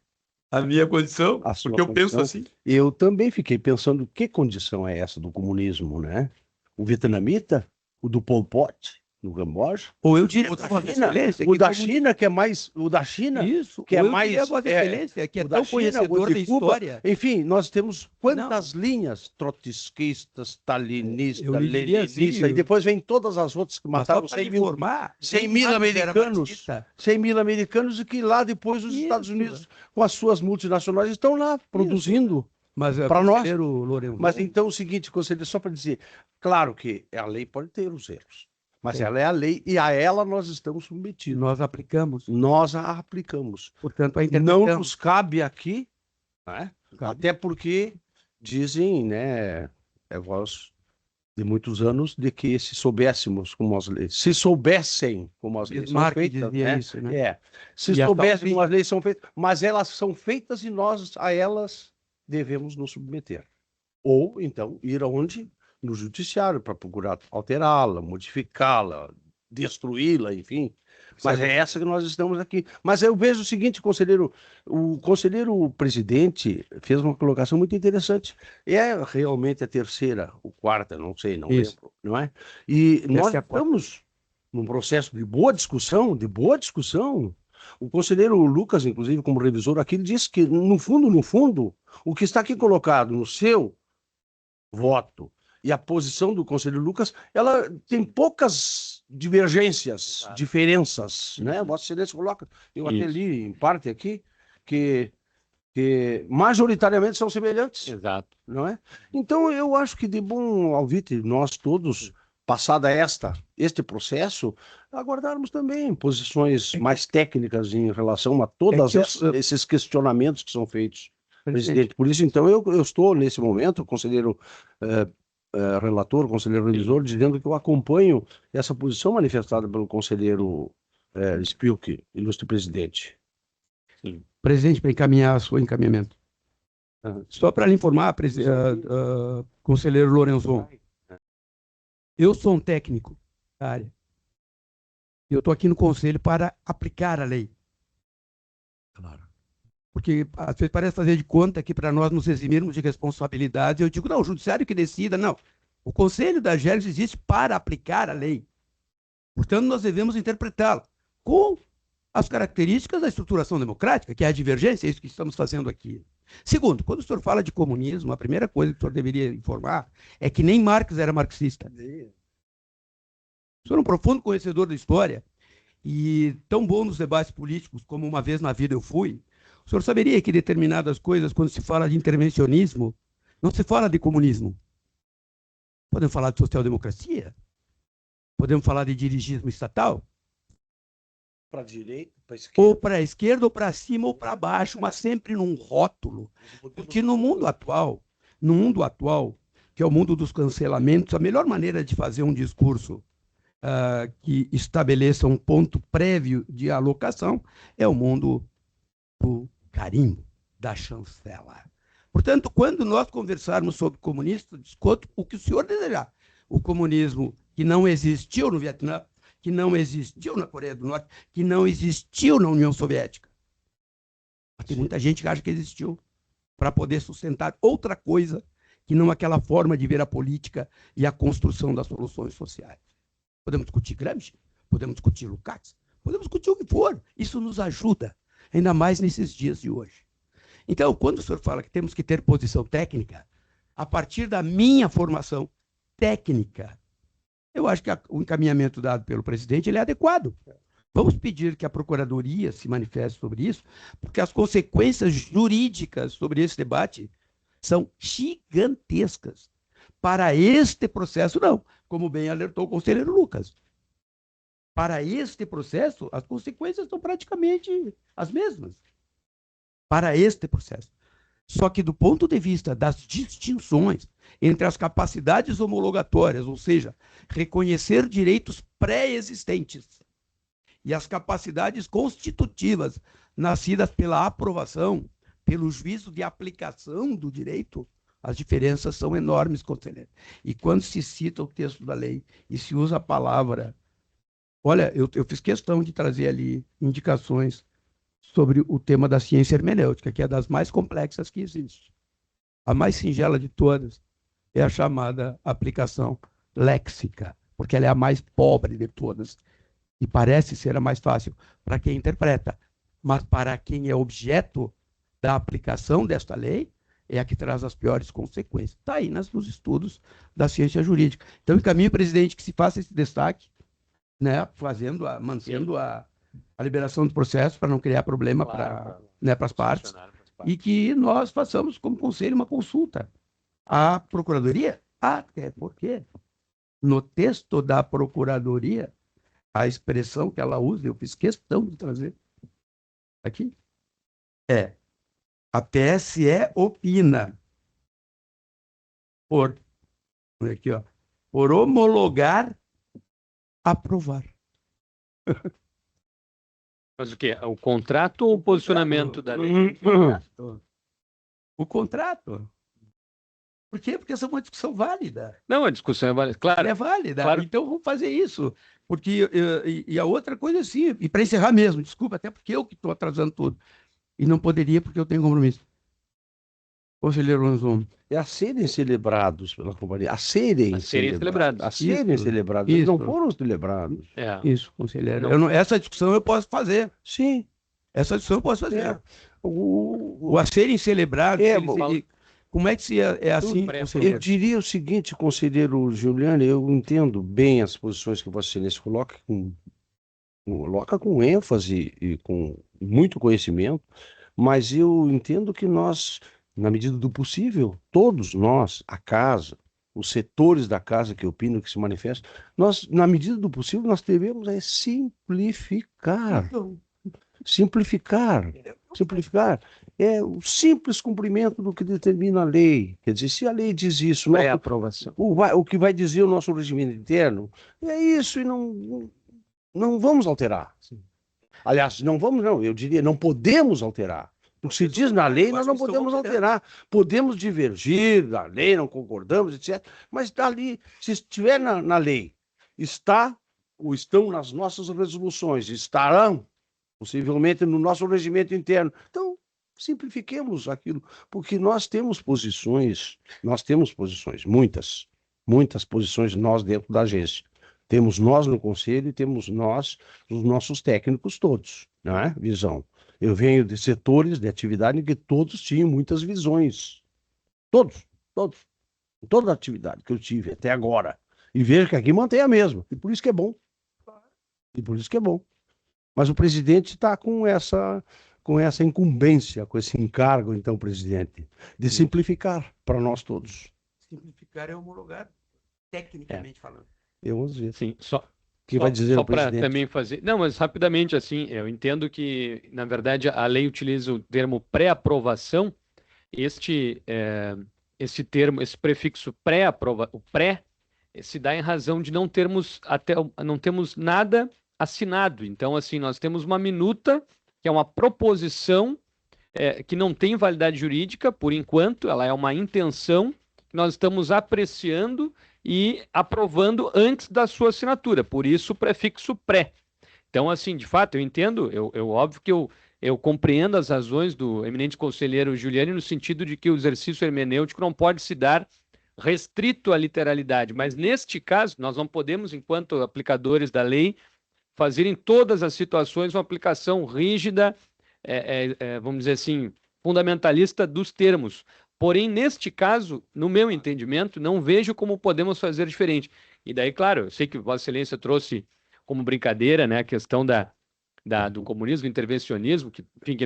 A minha condição, a sua porque eu penso condição, assim. eu também fiquei pensando que condição é essa do comunismo, né? O vietnamita, o do Pol Pot, no Camboja, Ou eu diria, o da Vossa China, Excelência, o que da como- China que é mais, o da China, Isso, que é ou eu mais, diria, Vossa Excelência, que é o da tão China, o conhecedor de da Cuba. história. Enfim, nós temos quantas linhas trotskistas, stalinistas, Eu lhe diria leninistas, assim, e depois vem todas as outras que Mas mataram só para 100 mil, informar, 100 nem mil Marx era americanos, marxista. 100 mil americanos, e que lá depois os Isso. Estados Unidos, com as suas multinacionais, estão lá produzindo. Mas, Para nós. conselheiro Lourenço, Mas então é o seguinte, conselheiro, só para dizer, claro que a lei pode ter os erros, mas Sim. ela é a lei e a ela nós estamos submetidos. nós aplicamos, Nós a aplicamos. portanto, a Não interpretação. nos cabe aqui, né? Cabe. Até porque dizem, né, é voz de muitos anos, de que se soubéssemos como as leis, se soubessem como as leis são Bismarck feitas, dizia né? isso, né? É, se E a soubessem Calvin- como as leis são feitas, mas elas são feitas e nós a elas devemos nos submeter. Ou, então, ir aonde? No judiciário, para procurar alterá-la, modificá-la, destruí-la, enfim. Mas é essa que nós estamos aqui. Mas eu vejo o seguinte, conselheiro, o conselheiro presidente fez uma colocação muito interessante. É realmente a terceira, ou quarta, não sei, não Isso. lembro, não é? E nós é a quarta. estamos num processo de boa discussão, O conselheiro Lucas, inclusive, como revisor aqui, ele disse que, no fundo, o que está aqui colocado no seu voto e a posição do conselheiro Lucas, ela tem poucas divergências, diferenças, né? Vossa Excelência coloca, eu até Isso. li em parte aqui, que majoritariamente são semelhantes, Exato. não é? Então, eu acho que de bom alvite, nós todos, passada este processo, aguardarmos também posições mais técnicas em relação a todos esses questionamentos que são feitos, presidente. Por isso, então, eu estou, nesse momento, conselheiro relator, conselheiro revisor, dizendo que eu acompanho essa posição manifestada pelo conselheiro Spilk, ilustre presidente. Presidente, para encaminhar o seu encaminhamento. Só para lhe informar, conselheiro Lorenzon, eu sou um técnico da área. Eu estou aqui no conselho para aplicar a lei. Claro. Porque às vezes parece fazer de conta que para nós nos eximirmos de responsabilidades, eu digo, não, o judiciário que decida, não. O Conselho da GERGS existe para aplicar a lei. Portanto, nós devemos interpretá-la com as características da estruturação democrática, que é a divergência, é isso que estamos fazendo aqui. Segundo, quando o senhor fala de comunismo, a primeira coisa que o senhor deveria informar é que nem Marx era marxista. O senhor é um profundo conhecedor da história e tão bom nos debates políticos como uma vez na vida eu fui. O senhor saberia que determinadas coisas, quando se fala de intervencionismo, não se fala de comunismo. Podemos falar de social-democracia? Podemos falar de dirigismo estatal? Para a direita, para a esquerda. Ou para a esquerda, ou para cima, ou para baixo, mas sempre num rótulo. Porque no mundo atual, que é o mundo dos cancelamentos, a melhor maneira de fazer um discurso que estabeleça um ponto prévio de alocação é o mundo do carimbo, da chancela. Portanto, quando nós conversarmos sobre comunismo, discuto o que o senhor desejar. O comunismo que não existiu no Vietnã, que não existiu na Coreia do Norte, que não existiu na União Soviética. Mas tem muita gente que acha que existiu para poder sustentar outra coisa que não aquela forma de ver a política e a construção das soluções sociais. Podemos discutir Gramsci, podemos discutir Lukács, podemos discutir o que for. Isso nos ajuda, ainda mais nesses dias de hoje. Então, quando o senhor fala que temos que ter posição técnica, a partir da minha formação técnica, eu acho que o encaminhamento dado pelo presidente ele é adequado. Vamos pedir que a Procuradoria se manifeste sobre isso, porque as consequências jurídicas sobre esse debate são gigantescas. Para este processo, não, como bem alertou o conselheiro Lucas. Para este processo, as consequências são praticamente as mesmas. Para este processo. Só que do ponto de vista das distinções entre as capacidades homologatórias, ou seja, reconhecer direitos pré-existentes, e as capacidades constitutivas nascidas pela aprovação, pelo juízo de aplicação do direito, as diferenças são enormes, conselheiro. E quando se cita o texto da lei e se usa a palavra... Olha, eu fiz questão de trazer ali indicações sobre o tema da ciência hermenêutica, que é das mais complexas que existe. A mais singela de todas é a chamada aplicação léxica, porque ela é a mais pobre de todas e parece ser a mais fácil para quem interpreta, mas para quem é objeto da aplicação desta lei, é a que traz as piores consequências. Está aí nos estudos da ciência jurídica. Então, encaminho, presidente, que se faça esse destaque, né, mantendo a liberação do processo para não criar problema para as partes, e que nós façamos, como conselho, uma consulta à Procuradoria, até porque no texto da Procuradoria, a expressão que ela usa, eu fiz questão de trazer aqui, é: a TSE opina por homologar, aprovar. Mas o quê? O contrato ou o posicionamento da lei? O contrato. Por quê? Porque essa é uma discussão válida. Não, a discussão é válida. Claro. Ela é válida. Claro. Então vamos fazer isso. Porque, e a outra coisa assim, e para encerrar mesmo, desculpa, até porque eu que estou atrasando tudo. E não poderia porque eu tenho compromisso. Conselheiro Lanzon. É a serem celebrados pela companhia. A serem celebrados. A serem celebrados. Eles não foram celebrados. Isso, conselheiro. Essa discussão eu posso fazer. Sim. Essa discussão eu posso fazer. O a serem celebrados. Como é que se é assim, conselheiro? Eu diria o seguinte, conselheiro Juliano, eu entendo bem as posições que Vossa Excelência coloca com ênfase e com muito conhecimento, mas eu entendo que nós, na medida do possível, todos nós, a casa, os setores da casa que opinam, que se manifestam, nós, na medida do possível, nós devemos simplificar. Simplificar. É o simples cumprimento do que determina a lei. Quer dizer, se a lei diz isso... É a aprovação. O que vai dizer o nosso regimento interno é isso e não vamos alterar. Aliás, eu diria, não podemos alterar. O que se diz na lei, nós não podemos alterar. Podemos divergir da lei, não concordamos, etc. Mas dali, se estiver na lei, está ou estão nas nossas resoluções, estarão possivelmente no nosso regimento interno. Então, simplifiquemos aquilo, porque nós temos posições, muitas posições nós dentro da agência. Temos nós no conselho e temos nós, os nossos técnicos todos, não é? Visão. Eu venho de setores de atividade em que todos tinham muitas visões. Todos. Toda a atividade que eu tive até agora. E vejo que aqui mantém a mesma. E por isso que é bom. Mas o presidente está com essa com essa incumbência, com esse encargo, então, presidente, de simplificar para nós todos. Simplificar é homologar, tecnicamente falando. Vamos ver. Sim, só Que vai dizer o para presidente. também fazer. Não, mas rapidamente, assim, eu entendo que, na verdade, a lei utiliza o termo pré-aprovação. Esse termo, esse prefixo o pré, se dá em razão de não termos nada assinado. Então, assim, nós temos uma minuta, que é uma proposição que não tem validade jurídica, por enquanto, ela é uma intenção que nós estamos apreciando e aprovando antes da sua assinatura, por isso o prefixo pré. Então, assim, de fato, eu entendo, óbvio que eu compreendo as razões do eminente conselheiro Giuliani no sentido de que o exercício hermenêutico não pode se dar restrito à literalidade, mas neste caso nós não podemos, enquanto aplicadores da lei, fazer em todas as situações uma aplicação rígida, vamos dizer assim, fundamentalista dos termos. Porém, neste caso, no meu entendimento, não vejo como podemos fazer diferente. E daí, claro, eu sei que Vossa Excelência trouxe como brincadeira, né, a questão do comunismo, do intervencionismo, enfim,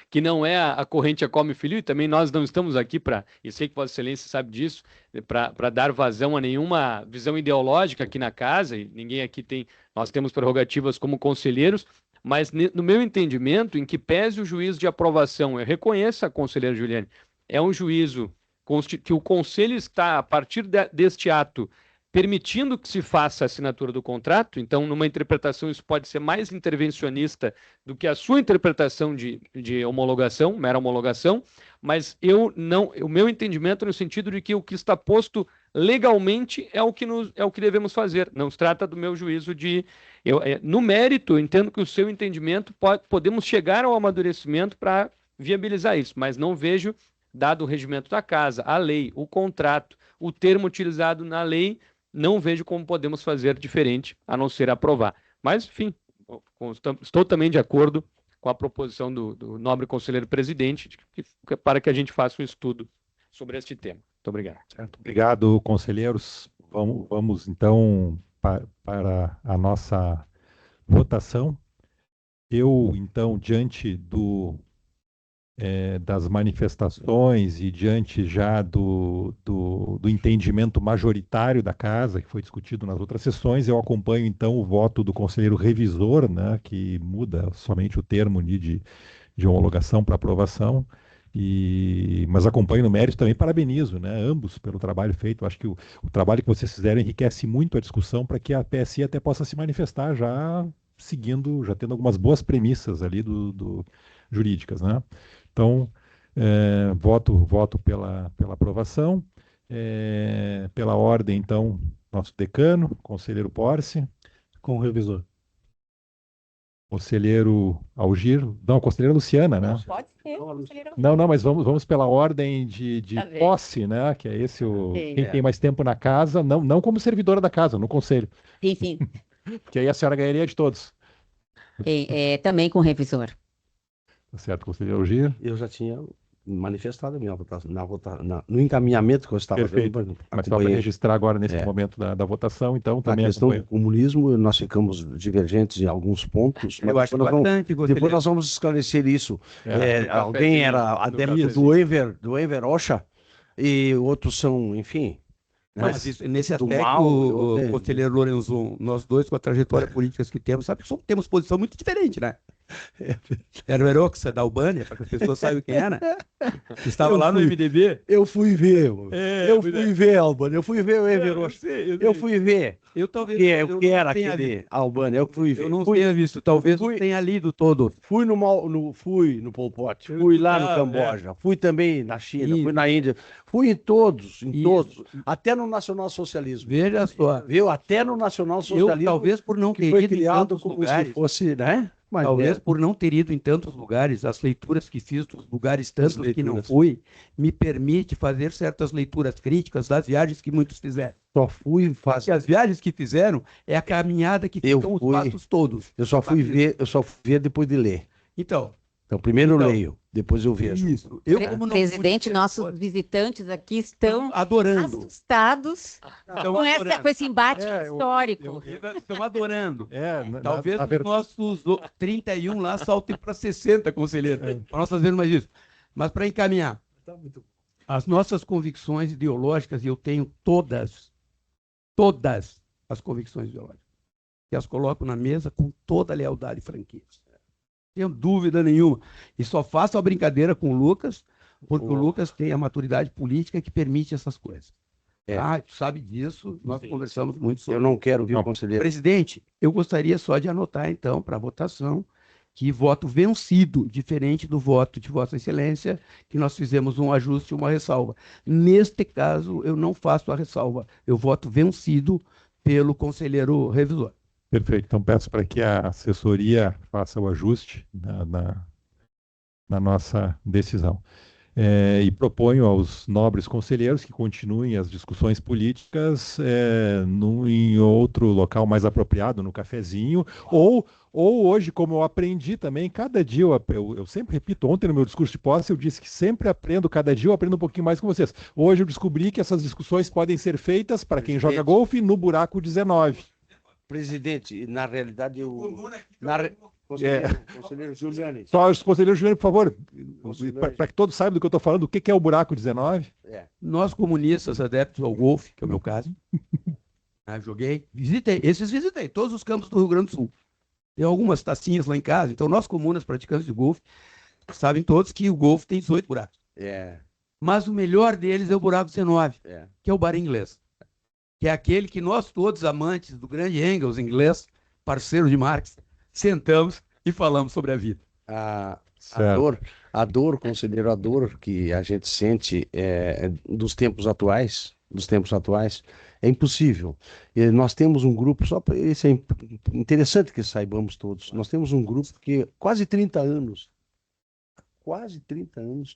que não é a corrente a come filho, e também nós não estamos aqui e sei que Vossa Excelência sabe disso, para dar vazão a nenhuma visão ideológica aqui na casa, e ninguém aqui nós temos prerrogativas como conselheiros, mas no meu entendimento, em que pese o juízo de aprovação, eu reconheço a conselheira Giuliani, é um juízo que o Conselho está, a partir deste ato, permitindo que se faça a assinatura do contrato. Então, numa interpretação, isso pode ser mais intervencionista do que a sua interpretação de homologação, mera homologação, mas o meu entendimento é no sentido de que o que está posto legalmente é o que devemos fazer. Não se trata do meu juízo no mérito, eu entendo que o seu entendimento podemos chegar ao amadurecimento para viabilizar isso, mas não vejo, dado o regimento da casa, a lei, o contrato, o termo utilizado na lei, não vejo como podemos fazer diferente, a não ser aprovar. Mas, enfim, estou também de acordo com a proposição do nobre conselheiro presidente para que a gente faça um estudo sobre este tema. Muito obrigado. Certo. Obrigado, conselheiros. Vamos então, para a nossa votação. Eu, então, diante das manifestações e diante já do entendimento majoritário da casa, que foi discutido nas outras sessões, eu acompanho então o voto do conselheiro revisor, né, que muda somente o termo de homologação para aprovação, mas acompanho no mérito também, parabenizo, né, ambos pelo trabalho feito. Acho que o trabalho que vocês fizeram enriquece muito a discussão para que a PSI até possa se manifestar já tendo algumas boas premissas ali jurídicas, né? Então, voto pela aprovação. Pela ordem, então, nosso decano, conselheiro Porce. Com o revisor. Conselheiro Algir. Não, conselheira Luciana, né? Pode ser, conselheiro. Não, mas vamos pela ordem de Tá bem. posse, né? Que é esse Ok. quem tem mais tempo na casa, não como servidora da casa, no conselho. Sim, sim. Que aí a senhora ganharia de todos. Também com o revisor. Tá certo, conselheiro Algir? Eu já tinha manifestado a minha votação, no encaminhamento que eu estava Perfeito. dando, Mas só para acompanhei. registrar agora nesse momento da votação, então Na também questão do acompanho. comunismo, nós ficamos divergentes em alguns pontos, Eu mas acho depois nós vamos, bastante, depois nós vamos esclarecer isso. Alguém era adepto do Enver Rocha e outros são, enfim. Mas isso, nesse do aspecto, mal, o conselheiro Lorenzo, nós dois, com a trajetória política que temos, sabe que temos posição muito diferente, né? Era o Heroxa da Albânia, para que as pessoas saibam quem era. Estava lá no MDB. Eu fui ver, Albânia, eu fui ver o Enver Rocha. Eu fui ver Eu talvez o que era aquele Albânia, eu fui ver. Eu não tenha visto, talvez não tenha lido todo. Fui no Pol Pot, fui lá no Camboja, fui também na China, fui na Índia, fui em todos, até no nacionalsocialismo. Veja só. Viu? Até no nacionalsocialismo. Eu, talvez por não que ter foi ido em criado tantos como lugares, se fosse, né? Mas talvez por não ter ido em tantos lugares, as leituras que fiz dos lugares tantos que não fui, me permite fazer certas leituras críticas das viagens que muitos fizeram. só fui Porque fazer. as viagens que fizeram é a caminhada que Eu ficam os fui. passos todos. Eu só fui ver depois de ler. Então, Então, primeiro eu Então, leio, Depois eu vejo. Isso. Eu, como não Presidente, pude- nossos visitantes aqui estão adorando. assustados Estão com adorando. com esse embate É, histórico. Estão adorando. Talvez Talvez os nossos 31 lá saltem para 60, conselheiro. Para nós fazermos mais isso. Mas para encaminhar, as nossas convicções ideológicas, e eu tenho todas as convicções ideológicas, que as coloco na mesa com toda a lealdade e franqueza. Não tenho dúvida nenhuma. E só faço a brincadeira com o Lucas, porque o Lucas tem a maturidade política que permite essas coisas. É. Tu sabe disso, nós conversamos muito sobre Eu não quero ouvir Não. o conselheiro. Presidente, eu gostaria só de anotar, então, para a votação, que voto vencido, diferente do voto de Vossa Excelência, que nós fizemos um ajuste e uma ressalva. Neste caso, eu não faço a ressalva. Eu voto vencido pelo conselheiro revisor. Perfeito. Então peço para que a assessoria faça o ajuste na nossa decisão. E proponho aos nobres conselheiros que continuem as discussões políticas em outro local mais apropriado, no cafezinho, ou hoje, como eu aprendi também, cada dia eu sempre repito, ontem no meu discurso de posse eu disse que sempre aprendo, cada dia eu aprendo um pouquinho mais com vocês. Hoje eu descobri que essas discussões podem ser feitas, para quem joga golfe, no buraco 19. Presidente, na realidade, conselheiro Giuliani. Só os conselheiros, Juliano, por favor, Conselheiro. para que todos saibam do que eu estou falando, o que é o buraco 19? Nós, comunistas, adeptos ao golfe, que é o meu caso, joguei, visitei todos os campos do Rio Grande do Sul. Tem algumas tacinhas lá em casa, então nós, comunas, praticantes de golfe, sabem todos que o golfe tem 18 buracos. Mas o melhor deles é o buraco 19, que é o bar inglês. Que é aquele que nós todos, amantes do grande Engels, inglês, parceiro de Marx, sentamos e falamos sobre a vida. A dor, conselheiro, a dor que a gente sente dos tempos atuais, é impossível. E nós temos um grupo, isso é interessante que saibamos todos, nós temos um grupo que quase 30 anos,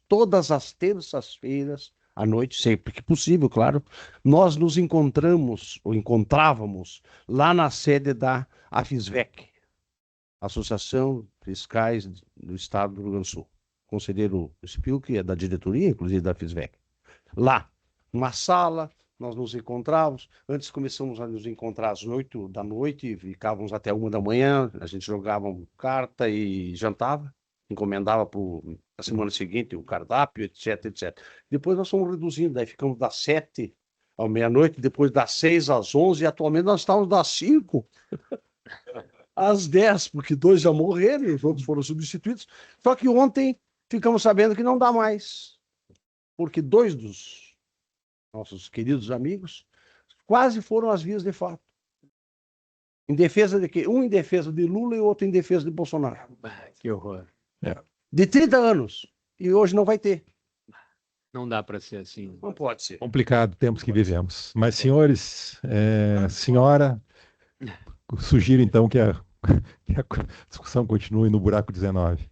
todas as terças-feiras, à noite, sempre que possível, claro, nós nos encontrávamos lá na sede da AFISVEC, Associação Fiscais do Estado do Rio Grande do Sul. Conselheiro Spil, que é da diretoria, inclusive da AFISVEC. Lá, uma sala, nós nos encontrávamos. Antes começamos a nos encontrar às 8 da noite, ficávamos até 1 da manhã, a gente jogava carta e jantava, encomendava para a semana seguinte o cardápio, etc, etc. Depois nós fomos reduzindo, daí ficamos das 7 à meia-noite, depois das 6 às 11, e atualmente nós estamos das 5 às 10, porque 2 já morreram e os outros foram substituídos. Só que ontem ficamos sabendo que não dá mais, porque 2 dos nossos queridos amigos quase foram às vias de fato. Em defesa de quê? Um em defesa de Lula e outro em defesa de Bolsonaro. Que horror. De 30 anos. E hoje não vai ter. Não dá para ser assim. Não pode ser. Complicado, tempos que vivemos. Mas, senhores, senhora, sugiro então que a discussão continue no buraco 19.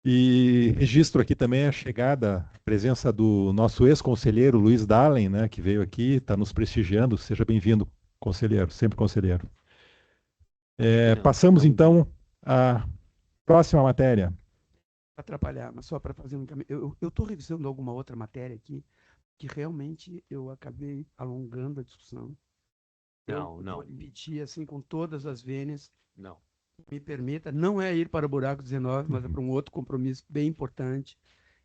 E registro aqui também a chegada, a presença do nosso ex-conselheiro Luiz Dahlen, né, que veio aqui, está nos prestigiando. Seja bem-vindo, conselheiro, sempre conselheiro. Passamos então à próxima matéria. Para atrapalhar, mas só para fazer um encaminhamento. Eu estou revisando alguma outra matéria aqui, que realmente eu acabei alongando a discussão. Não. Vou repetir assim com todas as vênias. Não. Me permita, não é ir para o buraco 19, mas é para um outro compromisso bem importante,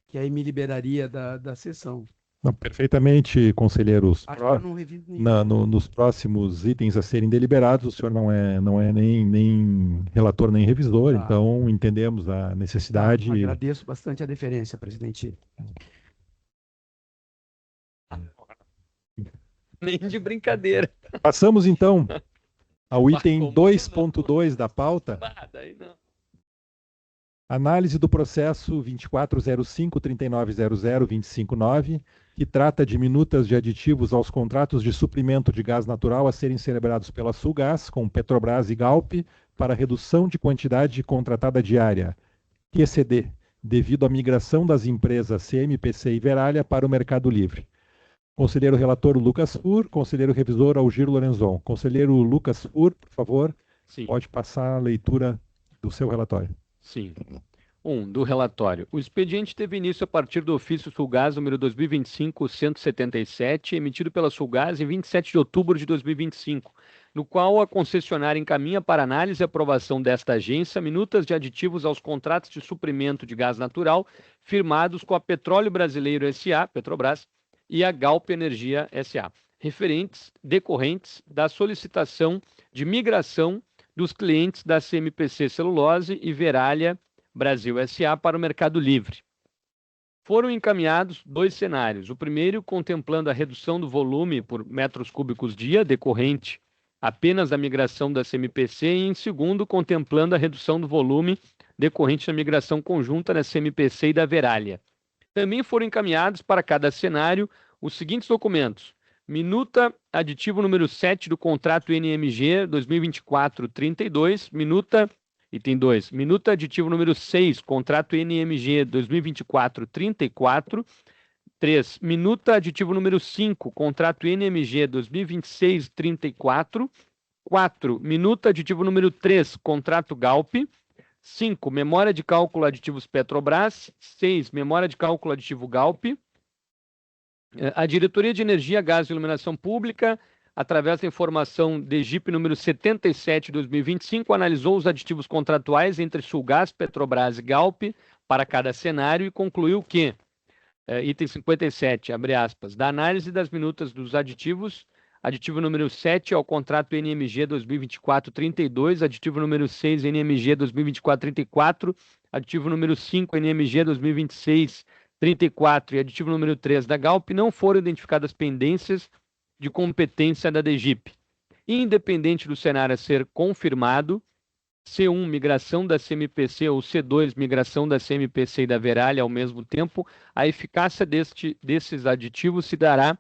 que aí me liberaria da sessão. Não, perfeitamente, conselheiros. Acho que eu não reviso nenhum. Nos próximos itens a serem deliberados, o senhor não é nem relator nem revisor, então entendemos a necessidade. Agradeço bastante a deferência, presidente. Nem de brincadeira. Passamos então ao item 2.2 da pauta. Daí não. Análise do processo 2405-3900-259, que trata de minutas de aditivos aos contratos de suprimento de gás natural a serem celebrados pela Sulgás com Petrobras e Galp para redução de quantidade contratada diária, QCD, devido à migração das empresas CMPC e Veralha para o Mercado Livre. Conselheiro relator Lucas Fur, conselheiro revisor Algir Lorenzon. Conselheiro Lucas Fur, por favor, Sim. pode passar a leitura do seu relatório. Sim. Do relatório. O expediente teve início a partir do ofício Sulgás número 2025-177, emitido pela Sulgás em 27 de outubro de 2025, no qual a concessionária encaminha para análise e aprovação desta agência minutas de aditivos aos contratos de suprimento de gás natural firmados com a Petróleo Brasileiro S.A., Petrobras, e a Galp Energia S.A., decorrentes da solicitação de migração dos clientes da CMPC Celulose e Veralha Brasil S.A. para o Mercado Livre. Foram encaminhados 2 cenários. O primeiro, contemplando a redução do volume por metros cúbicos dia, decorrente apenas da migração da CMPC, e em segundo, contemplando a redução do volume decorrente da migração conjunta da CMPC e da Veralha. Também foram encaminhados para cada cenário os seguintes documentos: minuta aditivo número 7 do contrato NMG 2024-32, item 2, minuta aditivo número 6, contrato NMG 2024-34. 3, minuta aditivo número 5, contrato NMG 2026-34. 4, minuta aditivo número 3, contrato Galp. 5, memória de cálculo aditivos Petrobras. 6, memória de cálculo aditivo Galp. A Diretoria de Energia, Gás e Iluminação Pública, através da informação DGIP número 77/2025, analisou os aditivos contratuais entre Sulgás, Petrobras e Galp para cada cenário e concluiu que, item 57, abre aspas, da análise das minutas dos aditivos, aditivo número 7 ao contrato NMG 2024-32, aditivo número 6 NMG 2024-34, aditivo número 5 NMG 2026-34 e aditivo número 3 da Galp, não foram identificadas pendências de competência da DGIP. Independente do cenário a ser confirmado, C1, migração da CMPC, ou C2, migração da CMPC e da Veralha ao mesmo tempo, a eficácia desses aditivos se dará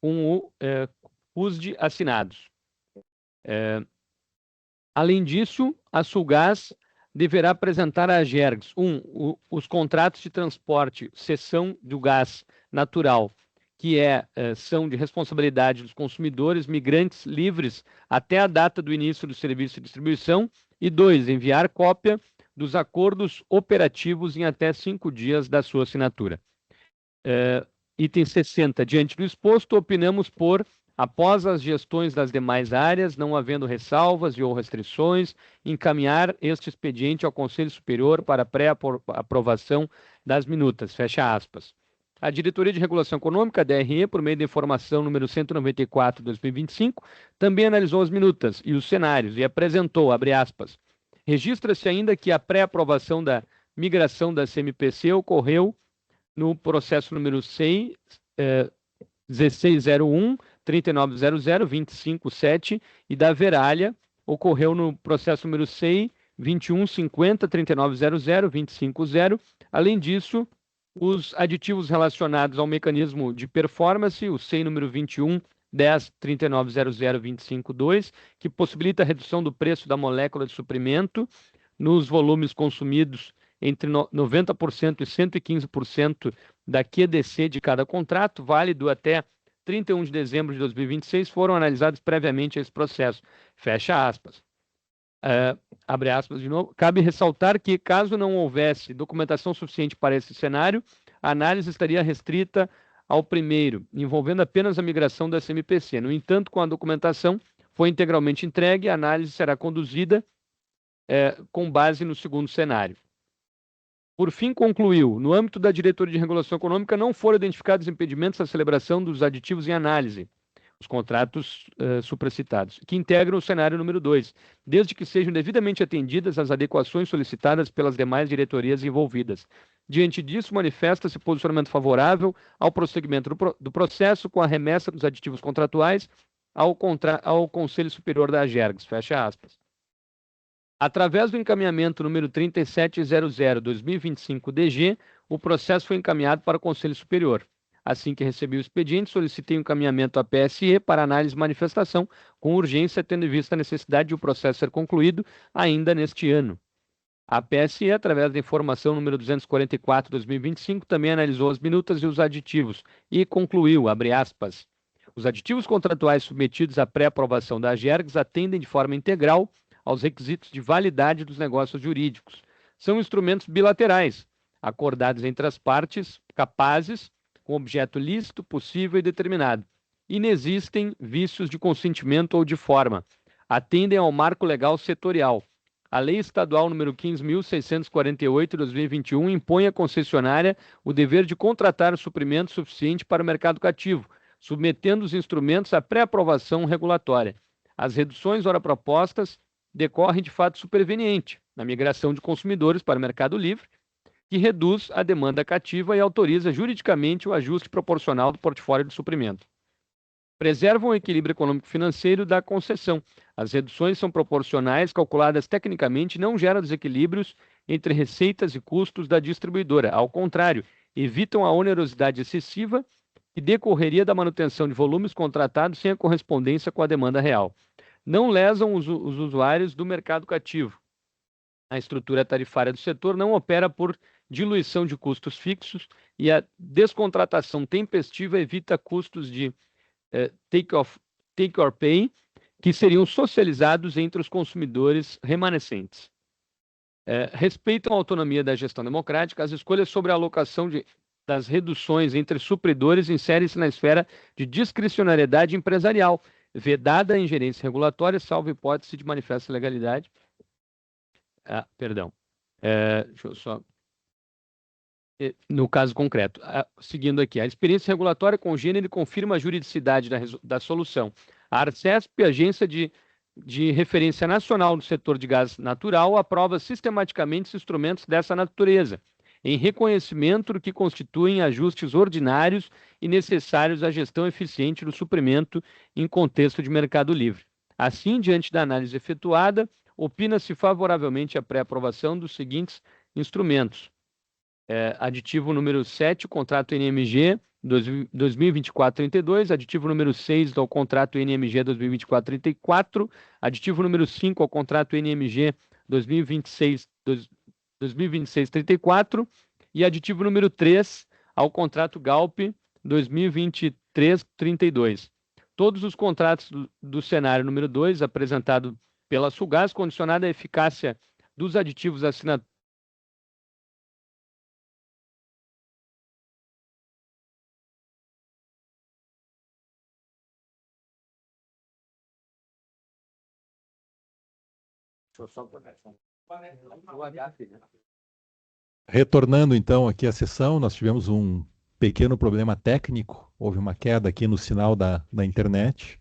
com os de assinados. Além disso, a Sulgás deverá apresentar à Agergs, os contratos de transporte, cessão do gás natural, que são de responsabilidade dos consumidores migrantes livres até a data do início do serviço de distribuição. E 2, enviar cópia dos acordos operativos em até 5 dias da sua assinatura. Item 60. Diante do exposto, opinamos por, após as gestões das demais áreas, não havendo ressalvas ou restrições, encaminhar este expediente ao Conselho Superior para pré-aprovação das minutas. Fecha aspas. A Diretoria de Regulação Econômica, DRE, por meio da informação número 194/2025, também analisou as minutas e os cenários e apresentou, abre aspas, registra-se ainda que a pré-aprovação da migração da CMPC ocorreu no processo número 6, 1601, 3900, 257 e da Veralha ocorreu no processo número 6, 2150, 3900, 250. Além disso, os aditivos relacionados ao mecanismo de performance, o SEI número 21, 10, 3900, 252, que possibilita a redução do preço da molécula de suprimento nos volumes consumidos entre 90% e 115% da QDC de cada contrato, válido até 31 de dezembro de 2026, foram analisados previamente a esse processo. Fecha aspas. Abre aspas de novo. Cabe ressaltar que, caso não houvesse documentação suficiente para esse cenário, a análise estaria restrita ao primeiro, envolvendo apenas a migração da CMPC. No entanto, com a documentação foi integralmente entregue, a análise será conduzida com base no segundo cenário. Por fim, concluiu, no âmbito da Diretoria de Regulação Econômica, não foram identificados impedimentos à celebração dos aditivos em análise, os contratos supracitados, que integram o cenário número 2, desde que sejam devidamente atendidas as adequações solicitadas pelas demais diretorias envolvidas. Diante disso, manifesta-se posicionamento favorável ao prosseguimento do processo com a remessa dos aditivos contratuais ao Conselho Superior da Agergs. Fecha aspas. Através do encaminhamento número 3700-2025-DG, o processo foi encaminhado para o Conselho Superior. Assim que recebi o expediente, solicitei o encaminhamento à PSE para análise e manifestação, com urgência, tendo em vista a necessidade de o processo ser concluído ainda neste ano. A PSE, através da informação número 244-2025, também analisou as minutas e os aditivos e concluiu, abre aspas, os aditivos contratuais submetidos à pré-aprovação da Agergs atendem de forma integral aos requisitos de validade dos negócios jurídicos. são instrumentos bilaterais, acordados entre as partes capazes, com objeto lícito, possível e determinado. Inexistem vícios de consentimento ou de forma. Atendem ao marco legal setorial. A Lei Estadual número 15.648, de 2021, impõe à concessionária o dever de contratar suprimento suficiente para o mercado cativo, submetendo os instrumentos à pré-aprovação regulatória. As reduções ora propostas decorrem de fato superveniente na migração de consumidores para o mercado livre, que reduz a demanda cativa e autoriza juridicamente o ajuste proporcional do portfólio de suprimento. Preservam o equilíbrio econômico-financeiro da concessão. As reduções são proporcionais, calculadas tecnicamente, e não geram desequilíbrios entre receitas e custos da distribuidora. Ao contrário, evitam a onerosidade excessiva que decorreria da manutenção de volumes contratados sem a correspondência com a demanda real. Não lesam os usuários do mercado cativo. A estrutura tarifária do setor não opera por diluição de custos fixos e a descontratação tempestiva evita custos de take or pay, que seriam socializados entre os consumidores remanescentes. Respeitam a autonomia da gestão democrática. As escolhas sobre a alocação das reduções entre supridores inserem-se na esfera de discricionariedade empresarial, vedada a ingerência regulatória, salvo hipótese de manifesta legalidade. Deixa eu só... No caso concreto, seguindo aqui, a experiência regulatória congênere confirma a juridicidade da solução. A Arcesp, agência de referência nacional no setor de gás natural, aprova sistematicamente os instrumentos dessa natureza, em reconhecimento do que constituem ajustes ordinários e necessários à gestão eficiente do suprimento em contexto de mercado livre. Assim, diante da análise efetuada, opina-se favoravelmente a pré-aprovação dos seguintes instrumentos. Aditivo número 7, contrato NMG 2024-32, aditivo número 6 ao contrato NMG 2024-34, aditivo número 5 ao contrato NMG 2026-34 e aditivo número 3 ao contrato Galp 2023-32. Todos os contratos do cenário número 2, apresentado pela Sulgás, condicionada à eficácia dos aditivos assinados. Retornando então aqui à sessão, nós tivemos um pequeno problema técnico, houve uma queda aqui no sinal da internet.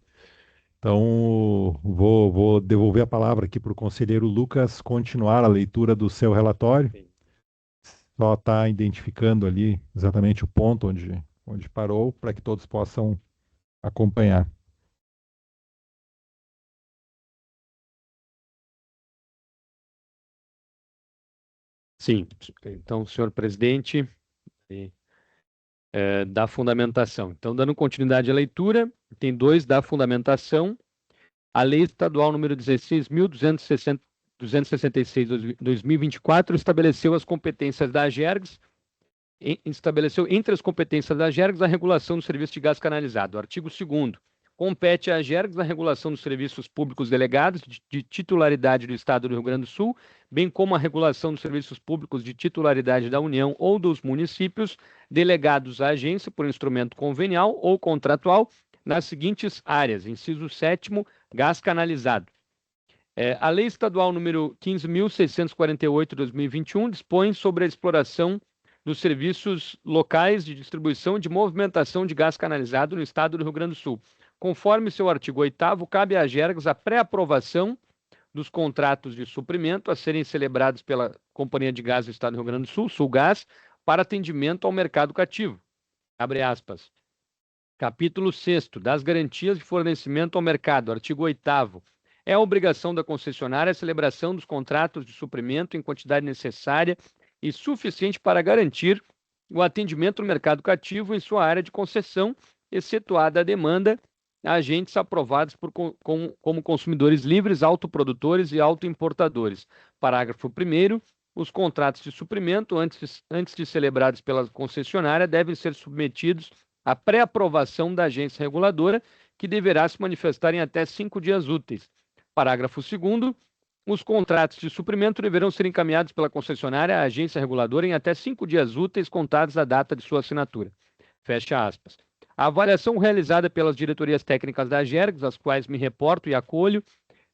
Então, vou devolver a palavra aqui para o conselheiro Lucas continuar a leitura do seu relatório. Só está identificando ali exatamente o ponto onde parou, para que todos possam acompanhar. Sim, então, senhor presidente, da fundamentação. Então, dando continuidade à leitura, tem 2 da fundamentação. A Lei Estadual número 16.266, 2024, estabeleceu as competências da AGERGS, estabeleceu entre as competências da AGERGS a regulação do serviço de gás canalizado. Artigo 2º. Compete à AGERGS a regulação dos serviços públicos delegados de titularidade do Estado do Rio Grande do Sul, bem como a regulação dos serviços públicos de titularidade da União ou dos municípios, delegados à agência por instrumento convenial ou contratual, nas seguintes áreas. Inciso 7º, gás canalizado. A Lei Estadual número 15.648, de 2021, dispõe sobre a exploração dos serviços locais de distribuição e de movimentação de gás canalizado no Estado do Rio Grande do Sul. Conforme seu artigo 8º, cabe à AGERGS a pré-aprovação dos contratos de suprimento a serem celebrados pela Companhia de Gás do Estado do Rio Grande do Sul, Sulgás, para atendimento ao mercado cativo. Abre aspas. Capítulo 6º, das garantias de fornecimento ao mercado, artigo 8º. É a obrigação da concessionária a celebração dos contratos de suprimento em quantidade necessária e suficiente para garantir o atendimento no mercado cativo em sua área de concessão, excetuada a demanda a agentes aprovados como consumidores livres, autoprodutores e autoimportadores. Parágrafo 1º. Os contratos de suprimento, antes de celebrados pela concessionária, devem ser submetidos à pré-aprovação da agência reguladora, que deverá se manifestar em até 5 dias úteis. Parágrafo 2º. Os contratos de suprimento deverão ser encaminhados pela concessionária à agência reguladora em até 5 dias úteis contados da data de sua assinatura. Fecha aspas. A avaliação realizada pelas diretorias técnicas da Agergs, às quais me reporto e acolho,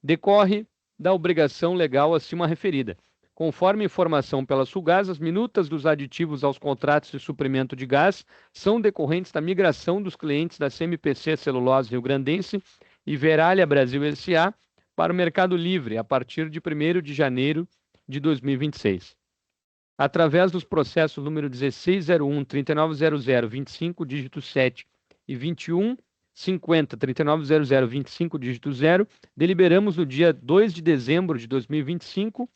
decorre da obrigação legal acima referida. Conforme informação pela Sulgás, as minutas dos aditivos aos contratos de suprimento de gás são decorrentes da migração dos clientes da CMPC Celulose Rio-Grandense e Veralha Brasil S.A. para o Mercado Livre a partir de 1º de janeiro de 2026. Através dos processos número 1601, 3900, 25, dígito 7 e 21, 50, 3900, 25, dígito 0, deliberamos no dia 2 de dezembro de 2025,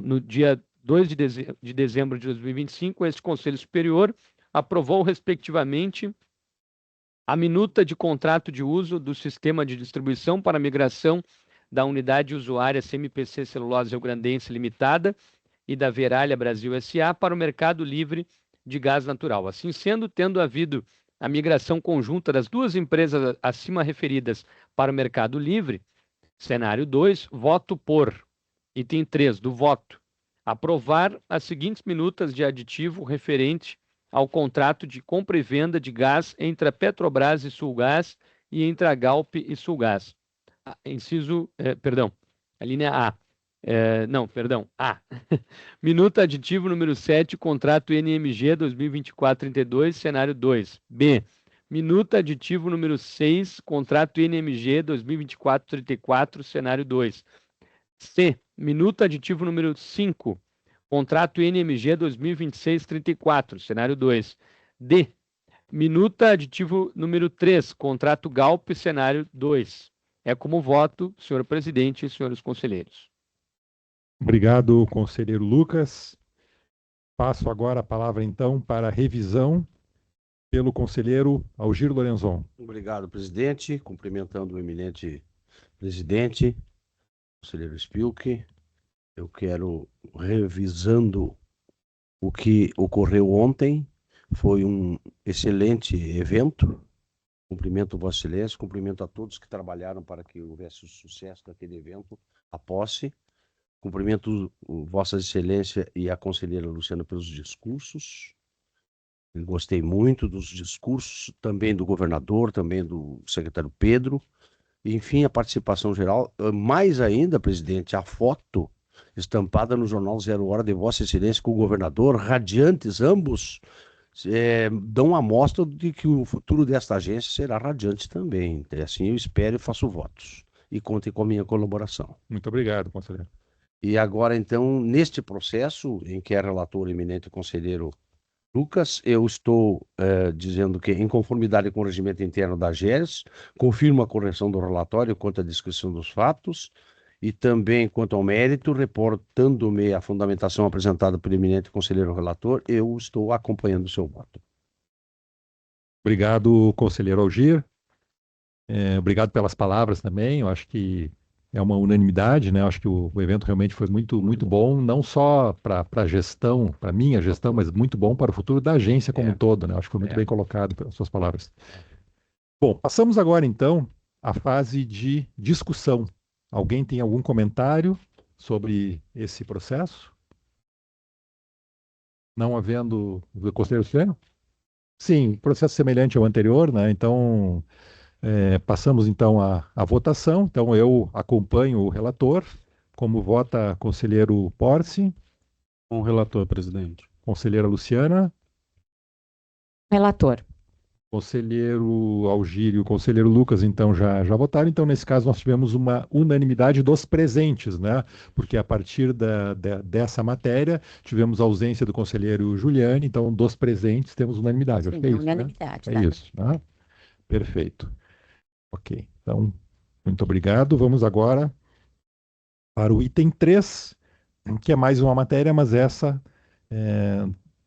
no dia 2 de dezembro de 2025, este Conselho Superior aprovou, respectivamente, a minuta de contrato de uso do sistema de distribuição para migração da unidade usuária CMPC Celulose Rio-Grandense Limitada e da Veralha Brasil S.A. para o mercado livre de gás natural. Assim sendo, tendo havido a migração conjunta das duas empresas acima referidas para o mercado livre, cenário 2, voto por. Item 3 do voto. Aprovar as seguintes minutas de aditivo referente ao contrato de compra e venda de gás entre a Petrobras e Sulgás e entre a Galp e Sulgás. A linha A. A. Minuta aditivo número 7, contrato NMG 2024-32, cenário 2. B. Minuta aditivo número 6, contrato NMG 2024-34, cenário 2. C. Minuta aditivo número 5, contrato NMG 2026-34, cenário 2. D. Minuta aditivo número 3, contrato Galp, cenário 2. É como voto, senhor presidente e senhores conselheiros. Obrigado, conselheiro Lucas. Passo agora a palavra, então, para a revisão pelo conselheiro Algir Lorenzon. Obrigado, presidente. Cumprimentando o eminente presidente, conselheiro Spilk. Eu quero, revisando o que ocorreu ontem, foi um excelente evento. Cumprimento Vossa Excelência, cumprimento a todos que trabalharam para que houvesse o sucesso daquele evento, a posse. Cumprimento Vossa Excelência e a conselheira Luciana pelos discursos. Eu gostei muito dos discursos, também do governador, também do secretário Pedro. E, enfim, a participação geral. Mais ainda, presidente, a foto estampada no jornal 0 Hora de Vossa Excelência com o governador, radiantes ambos, dão a mostra de que o futuro desta agência será radiante também. Assim eu espero e faço votos. E contem com a minha colaboração. Muito obrigado, conselheiro. E agora, então, neste processo, em que é relator eminente conselheiro Lucas, eu estou dizendo que, em conformidade com o regimento interno da AGERGS, confirmo a correção do relatório quanto à descrição dos fatos e também quanto ao mérito, reportando-me a fundamentação apresentada pelo eminente conselheiro relator, eu estou acompanhando o seu voto. Obrigado, conselheiro Algir. Obrigado pelas palavras também. Eu acho que é uma unanimidade, né? Eu acho que o evento realmente foi muito, muito bom, não só para a gestão, para a minha gestão, mas muito bom para o futuro da agência como um todo, né? Eu acho que foi muito bem colocado pelas suas palavras. Bom, passamos agora, então, à fase de discussão. Alguém tem algum comentário sobre esse processo? Não havendo do conselheiro Sueno? Sim, processo semelhante ao anterior, né? Então, passamos então à votação. Então, eu acompanho o relator. Como vota conselheiro Porce? Com o relator, presidente. Conselheira Luciana? Relator. Conselheiro Algir e o conselheiro Lucas, então, já votaram. Então, nesse caso, nós tivemos uma unanimidade dos presentes, né? Porque a partir dessa matéria, tivemos a ausência do conselheiro Juliane. Então, dos presentes, temos unanimidade. Acho que é isso, unanimidade. né? É isso, né? Perfeito. Ok, então, muito obrigado. Vamos agora para o item 3, que é mais uma matéria, mas essa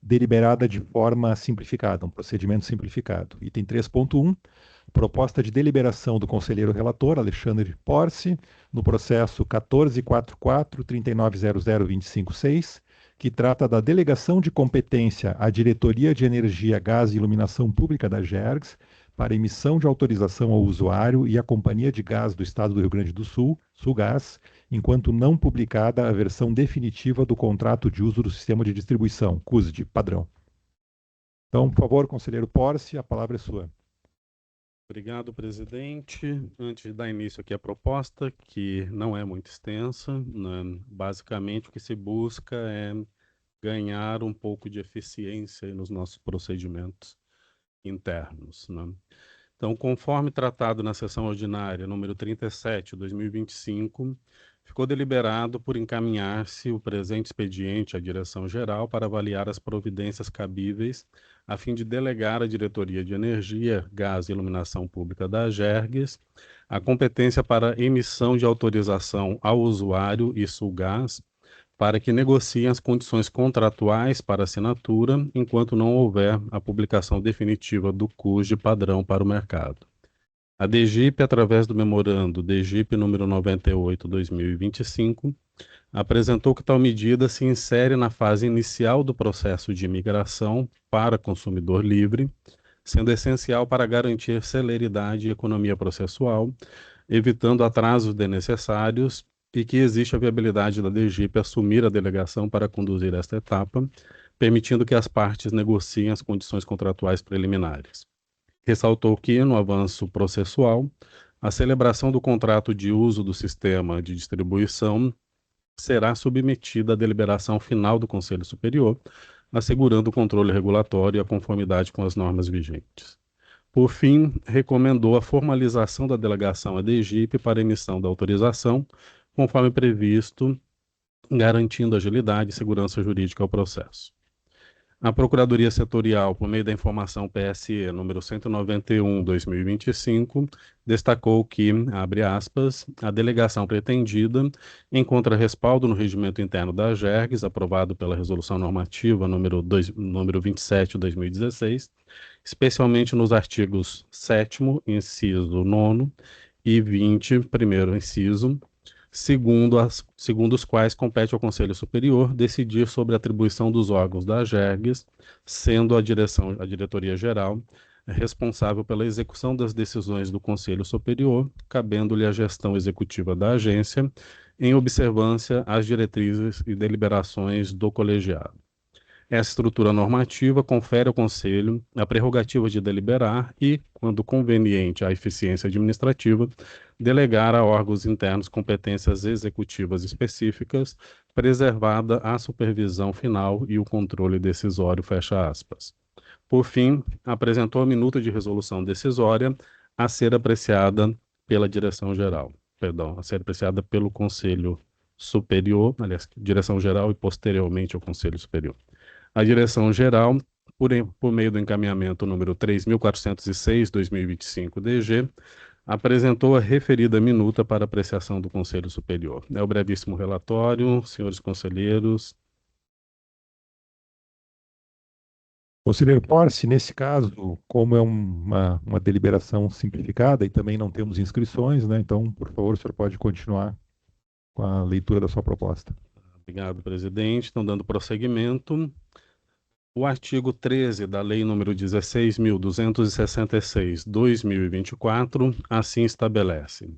deliberada de forma simplificada, um procedimento simplificado. Item 3.1, proposta de deliberação do conselheiro relator, Alexandre Porce, no processo 1444-3900-256, que trata da delegação de competência à Diretoria de Energia, Gás e Iluminação Pública da AGERGS para emissão de autorização ao usuário e à Companhia de Gás do Estado do Rio Grande do Sul, Sulgás, enquanto não publicada a versão definitiva do contrato de uso do sistema de distribuição, CUSD, padrão. Então, por favor, conselheiro Porce, a palavra é sua. Obrigado, presidente. Antes de dar início aqui à proposta, que não é muito extensa, né? Basicamente o que se busca é ganhar um pouco de eficiência aí nos nossos procedimentos internos, né? Então, conforme tratado na sessão ordinária número 37, 2025, ficou deliberado por encaminhar-se o presente expediente à Direção-Geral para avaliar as providências cabíveis a fim de delegar à Diretoria de Energia, Gás e Iluminação Pública da AGERGS a competência para emissão de autorização ao usuário e Sulgás para que negociem as condições contratuais para assinatura, enquanto não houver a publicação definitiva do CUSD padrão para o mercado. A DGIP, através do memorando DGIP número 98/2025, apresentou que tal medida se insere na fase inicial do processo de migração para consumidor livre, sendo essencial para garantir celeridade e economia processual, evitando atrasos desnecessários, e que existe a viabilidade da DGIP assumir a delegação para conduzir esta etapa, permitindo que as partes negociem as condições contratuais preliminares. Ressaltou que, no avanço processual, a celebração do contrato de uso do sistema de distribuição será submetida à deliberação final do Conselho Superior, assegurando o controle regulatório e a conformidade com as normas vigentes. Por fim, recomendou a formalização da delegação à DGIP para emissão da autorização, conforme previsto, garantindo agilidade e segurança jurídica ao processo. A Procuradoria Setorial, por meio da informação PSE número 191/2025, destacou que, abre aspas, a delegação pretendida encontra respaldo no regimento interno da AGERGS, aprovado pela Resolução Normativa número 27/2016, especialmente nos artigos 7º, inciso 9º, e 20, primeiro inciso, segundo os quais compete ao Conselho Superior decidir sobre a atribuição dos órgãos da AGERGS, sendo a Diretoria Geral responsável pela execução das decisões do Conselho Superior, cabendo-lhe a gestão executiva da agência, em observância às diretrizes e deliberações do colegiado. Essa estrutura normativa confere ao Conselho a prerrogativa de deliberar e, quando conveniente à eficiência administrativa, delegar a órgãos internos competências executivas específicas, preservada a supervisão final e o controle decisório, fecha aspas. Por fim, apresentou a minuta de resolução decisória a ser apreciada pela Direção-Geral, a ser apreciada pelo Conselho Superior, aliás, Direção-Geral e posteriormente ao Conselho Superior. A Direção-Geral, por meio do encaminhamento número 3.406/2025-DG, apresentou a referida minuta para apreciação do Conselho Superior. É o brevíssimo relatório, senhores conselheiros. Conselheiro Porce, nesse caso, como é uma deliberação simplificada e também não temos inscrições, né? Então, por favor, o senhor pode continuar com a leitura da sua proposta. Obrigado, presidente. Então, dando prosseguimento, o artigo 13 da Lei nº 16.266/2024 assim estabelece.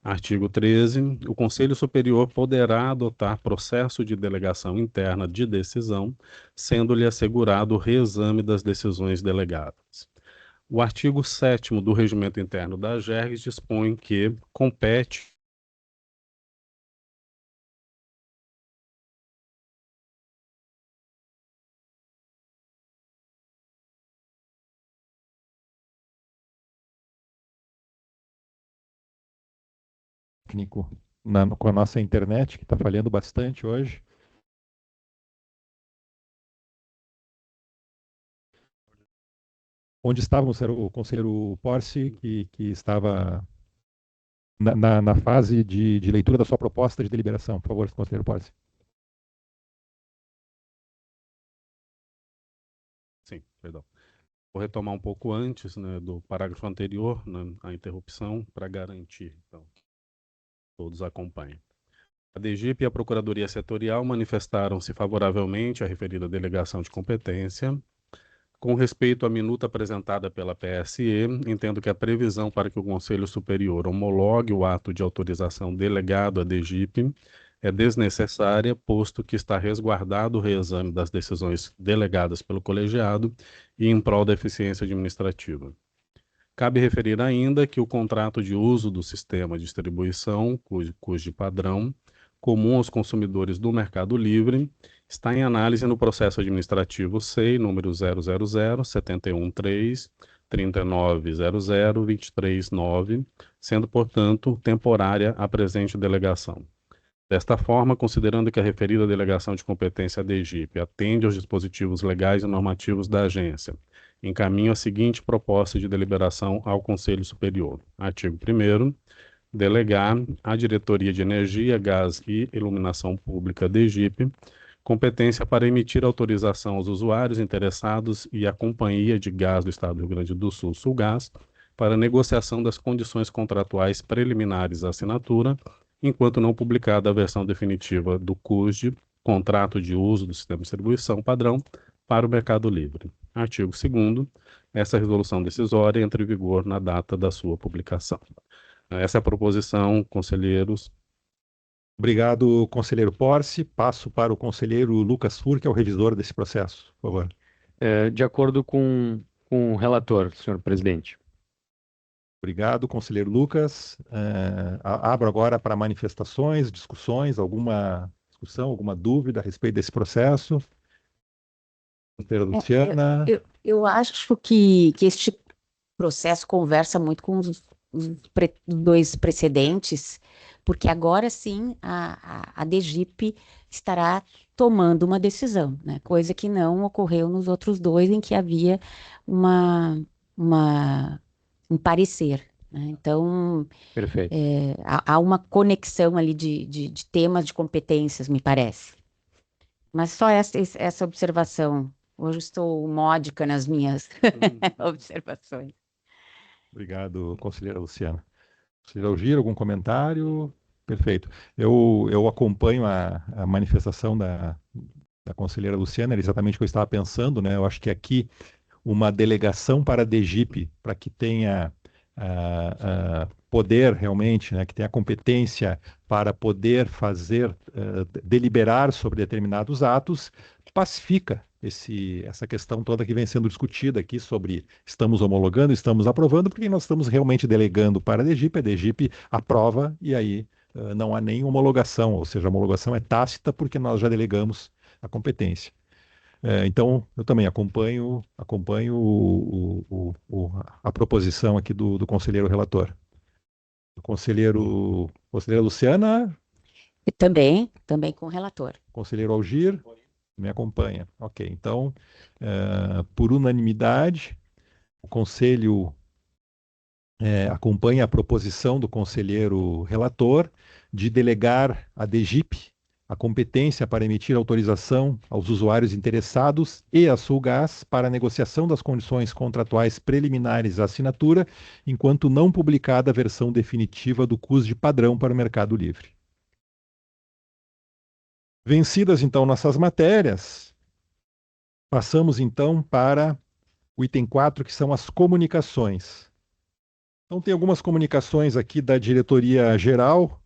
Artigo 13. O Conselho Superior poderá adotar processo de delegação interna de decisão, sendo-lhe assegurado o reexame das decisões delegadas. O artigo 7º do Regimento Interno da AGERGS dispõe que compete Técnico com a nossa internet, que está falhando bastante hoje. Onde estava o conselheiro Porce, que estava na fase de leitura da sua proposta de deliberação? Por favor, conselheiro Porce. Sim, perdão. Vou retomar um pouco antes, né, do parágrafo anterior, né, a interrupção, para garantir, então, que todos acompanhem. A DGIP e a Procuradoria Setorial manifestaram-se favoravelmente à referida delegação de competência, Com respeito à minuta apresentada pela PSE, entendo que a previsão para que o Conselho Superior homologue o ato de autorização delegado à DGIP é desnecessária, posto que está resguardado o reexame das decisões delegadas pelo colegiado e em prol da eficiência administrativa. Cabe referir ainda que o contrato de uso do sistema de distribuição, cujo padrão, comum aos consumidores do Mercado Livre, está em análise no processo administrativo SEI número 000-713-390-239, sendo, portanto, temporária a presente delegação. Desta forma, considerando que a referida delegação de competência à DGIP atende aos dispositivos legais e normativos da agência, encaminho a seguinte proposta de deliberação ao Conselho Superior. Artigo 1º. Delegar à Diretoria de Energia, Gás e Iluminação Pública, DGIP, competência para emitir autorização aos usuários interessados e à Companhia de Gás do Estado do Rio Grande do Sul, Sulgás, para negociação das condições contratuais preliminares à assinatura, enquanto não publicada a versão definitiva do CUSD, Contrato de Uso do Sistema de Distribuição Padrão, para o Mercado Livre. Artigo 2º. Essa resolução decisória entra em vigor na data da sua publicação. Essa é a proposição, conselheiros. Obrigado, conselheiro Porce. Passo para o conselheiro Lucas Fur, que é o revisor desse processo, por favor. De acordo com o relator, senhor presidente. Obrigado, conselheiro Lucas. Abro agora para manifestações, discussões, alguma discussão, alguma dúvida a respeito desse processo. Conselheira Luciana. Eu acho que este processo conversa muito com os dois precedentes, porque agora sim a DGIP estará tomando uma decisão, né? Coisa que não ocorreu nos outros dois, em que havia um parecer, né? Então, Perfeito. há uma conexão ali de temas de competências, me parece. Mas só essa observação. Hoje estou módica nas minhas observações. Obrigado, conselheira Luciana. Conselheira Algir, algum comentário? Perfeito. Eu acompanho a manifestação da conselheira Luciana, era exatamente o que eu estava pensando, né? Eu acho que aqui uma delegação para a DGIP, para que tenha poder realmente, né, que tenha competência para poder deliberar sobre determinados atos, pacifica essa questão toda que vem sendo discutida aqui sobre estamos homologando, estamos aprovando, porque nós estamos realmente delegando para a DGIP aprova e aí não há nem homologação, ou seja, a homologação é tácita porque nós já delegamos a competência. Então, eu também acompanho a proposição aqui do conselheiro relator. Conselheira Luciana? E também com o relator. Conselheiro Algir? Me acompanha. Ok, então, por unanimidade, o Conselho acompanha a proposição do conselheiro relator de delegar à DGIP a competência para emitir autorização aos usuários interessados e à Sulgás para a negociação das condições contratuais preliminares à assinatura, enquanto não publicada a versão definitiva do CUSD padrão para o Mercado Livre. Vencidas, então, nossas matérias, passamos, então, para o item 4, que são as comunicações. Então, tem algumas comunicações aqui da diretoria-geral.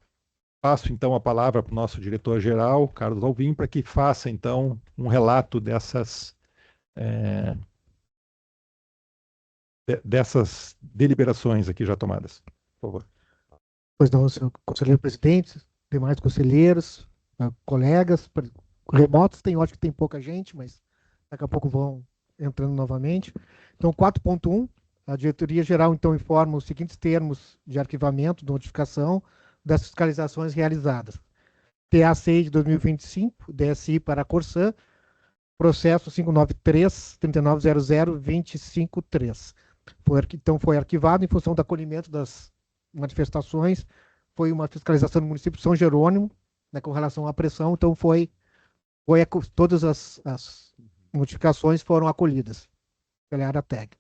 Passo, então, a palavra para o nosso diretor-geral, Carlos Alvim, para que faça, então, um relato dessas deliberações aqui já tomadas. Por favor. Pois não, senhor conselheiro presidente, demais conselheiros, colegas, remotos, eu acho que tem pouca gente, mas daqui a pouco vão entrando novamente. Então, 4.1, a diretoria-geral, então, informa os seguintes termos de arquivamento, de notificação das fiscalizações realizadas. PA6 de 2025, DSI para a Corsã, processo 593-3900-253. Então, foi arquivado em função do acolhimento das manifestações, foi uma fiscalização no município de São Jerônimo, né, com relação à pressão, então todas as notificações foram acolhidas pela área técnica.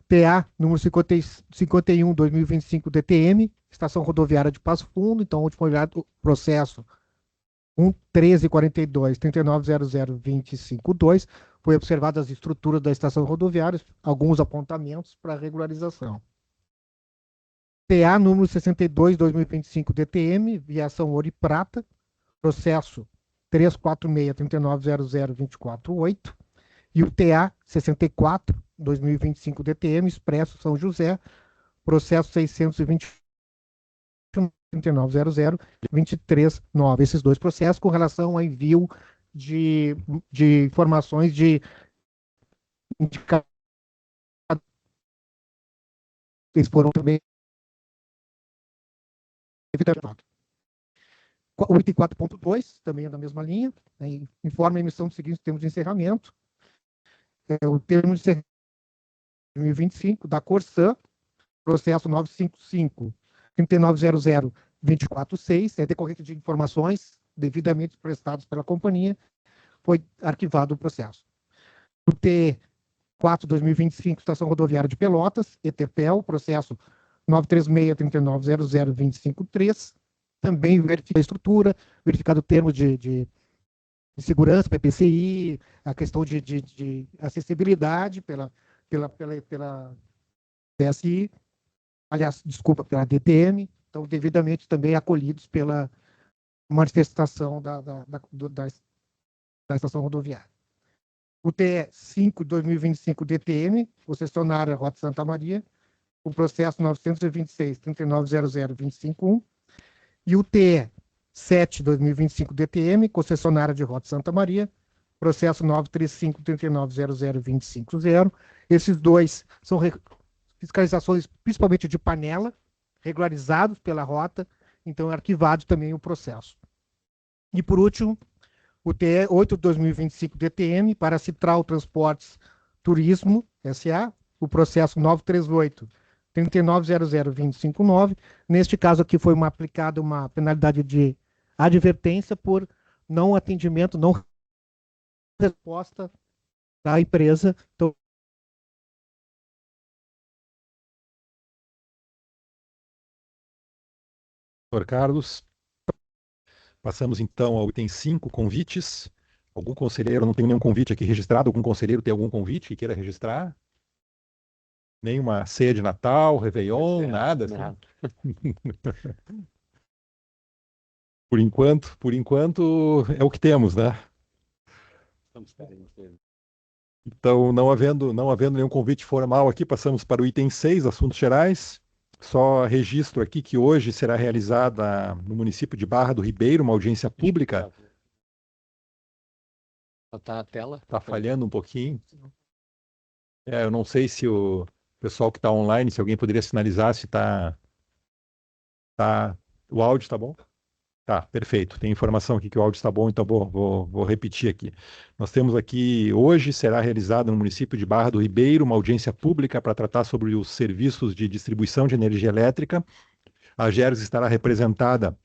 PA, número 51, 2025, DTM, Estação Rodoviária de Passo Fundo, então, último olhado, processo 1342-3900-252, foi observada as estruturas da estação rodoviária, alguns apontamentos para regularização. TA número 62/2025 DTM, viação Ouro e Prata, processo 346-3900248, e o TA 64/2025 DTM, Expresso São José, processo 621-3900-239. Esses dois processos com relação ao envio de informações de indicadores. Eles foram também evitados. O item 4.2, também é da mesma linha, né, informa a emissão dos seguintes termos de encerramento. O termo de encerramento 2025 da Corsã, processo 955-3900-246, é decorrente de informações devidamente prestadas pela companhia, foi arquivado o processo. O T4/2025, Estação Rodoviária de Pelotas, ETPEL, processo 936-3900-253, também verifica a estrutura, verificado o termo de segurança, PPCI, a questão de acessibilidade pela DSI, aliás, desculpa, pela DTM, então devidamente também acolhidos pela manifestação da estação rodoviária. O TE 5/2025 DTM, concessionária Rota Santa Maria, o processo 926-3900-251, e o TE 7/2025 DTM, concessionária de Rota Santa Maria, processo 935-3900-250. Esses dois são fiscalizações principalmente de panela, regularizados pela rota, então é arquivado também o processo. E por último, o TE 8/2025 DTM, para Citral Transportes Turismo, SA, o processo 938-3900-259. Neste caso aqui foi aplicada uma penalidade de advertência por não atendimento, não resposta da empresa. Então, Doutor Carlos, passamos então ao item 5, convites. Algum conselheiro, não tem nenhum convite aqui registrado, algum conselheiro tem algum convite que queira registrar? Nenhuma ceia de Natal, Réveillon, nada? Assim? Nada. Por enquanto é o que temos, né? Então, não havendo nenhum convite formal aqui, passamos para o item 6, assuntos gerais. Só registro aqui que hoje será realizada no município de Barra do Ribeiro uma audiência pública. Tá a tela? Está falhando um pouquinho. Eu não sei se o pessoal que está online, se alguém poderia sinalizar se está... O áudio está bom? Tá, perfeito. Tem informação aqui que o áudio está bom, então vou repetir aqui. Nós temos aqui, hoje será realizada no município de Barra do Ribeiro uma audiência pública para tratar sobre os serviços de distribuição de energia elétrica. A Ageros estará representada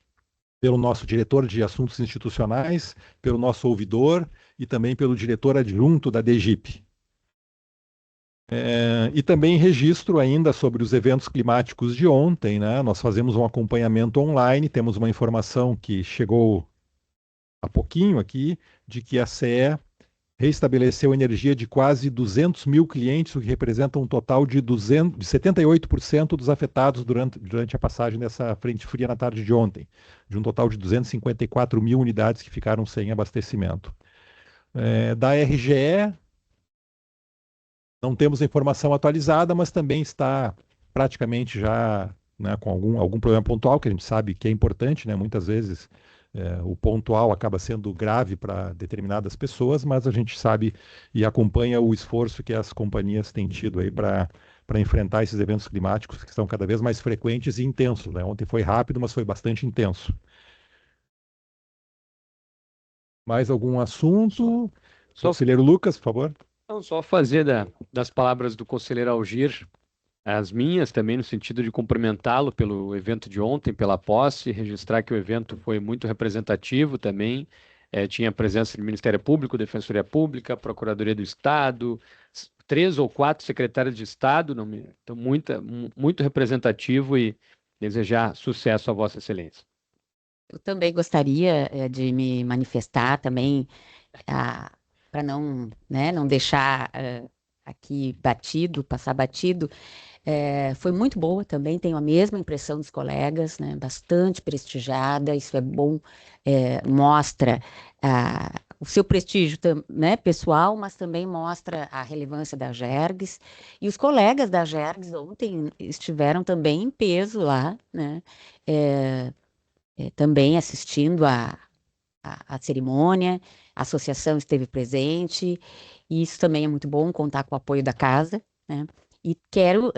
pelo nosso diretor de assuntos institucionais, pelo nosso ouvidor e também pelo diretor adjunto da DGIP. E também registro ainda sobre os eventos climáticos de ontem, né? Nós fazemos um acompanhamento online, temos uma informação que chegou há pouquinho aqui, de que a CE reestabeleceu energia de quase 200 mil clientes, o que representa um total de 78% dos afetados durante a passagem dessa frente fria na tarde de ontem, de um total de 254 mil unidades que ficaram sem abastecimento. Da RGE, não temos a informação atualizada, mas também está praticamente já, né, com algum problema pontual, que a gente sabe que é importante, né? Muitas vezes o pontual acaba sendo grave para determinadas pessoas, mas a gente sabe e acompanha o esforço que as companhias têm tido aí para enfrentar esses eventos climáticos que estão cada vez mais frequentes e intensos, né? Ontem foi rápido, mas foi bastante intenso. Mais algum assunto? Conselheiro Lucas, por favor. Não, só fazer das palavras do conselheiro Algir as minhas também, no sentido de cumprimentá-lo pelo evento de ontem, pela posse, registrar que o evento foi muito representativo também. Tinha a presença do Ministério Público, Defensoria Pública, Procuradoria do Estado, 3 ou 4 secretários de Estado, então muito representativo, e desejar sucesso a Vossa Excelência. Eu também gostaria de me manifestar também não, né, não deixar aqui passar batido, foi muito boa também, tenho a mesma impressão dos colegas, né, bastante prestigiada, isso é bom, mostra o seu prestígio, né, pessoal, mas também mostra a relevância da Jergs, e os colegas da Jergs ontem estiveram também em peso lá, né, também assistindo a cerimônia, a associação esteve presente, e isso também é muito bom, contar com o apoio da casa, né? E quero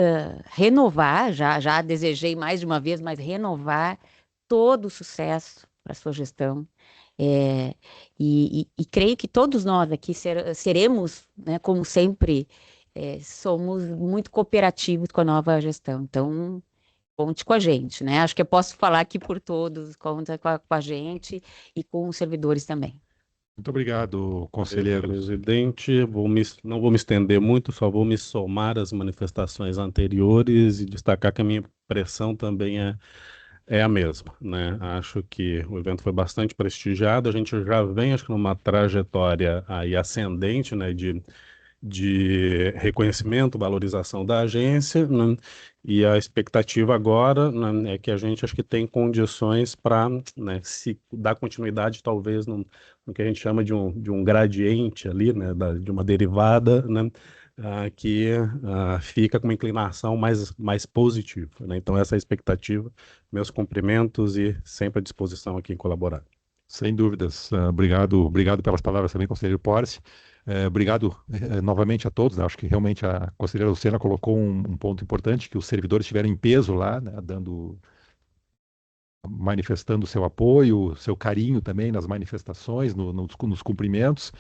renovar, já desejei mais de uma vez, mas renovar todo o sucesso para a sua gestão. E creio que todos nós aqui seremos, né, como sempre, somos muito cooperativos com a nova gestão. Então, conte com a gente, né? Acho que eu posso falar aqui por todos, conta com a gente e com os servidores também. Muito obrigado, conselheiro. Presidente, não vou me estender muito, só vou me somar às manifestações anteriores e destacar que a minha impressão também é a mesma, né? Acho que o evento foi bastante prestigiado, a gente já vem, acho que numa trajetória aí ascendente, né, de reconhecimento, valorização da agência, né? E a expectativa agora, né, é que a gente acho que tem condições para, né, se dar continuidade talvez no que a gente chama de um gradiente ali, né, de uma derivada, né, que fica com uma inclinação mais positiva, né? Então essa é a expectativa, meus cumprimentos e sempre à disposição aqui em colaborar. Sem dúvidas. Obrigado pelas palavras também, conselheiro Porce. Obrigado novamente a todos, né? Acho que realmente a conselheira Luciana colocou um ponto importante, que os servidores estiveram em peso lá, né? Manifestando seu apoio, seu carinho também nas manifestações, nos cumprimentos.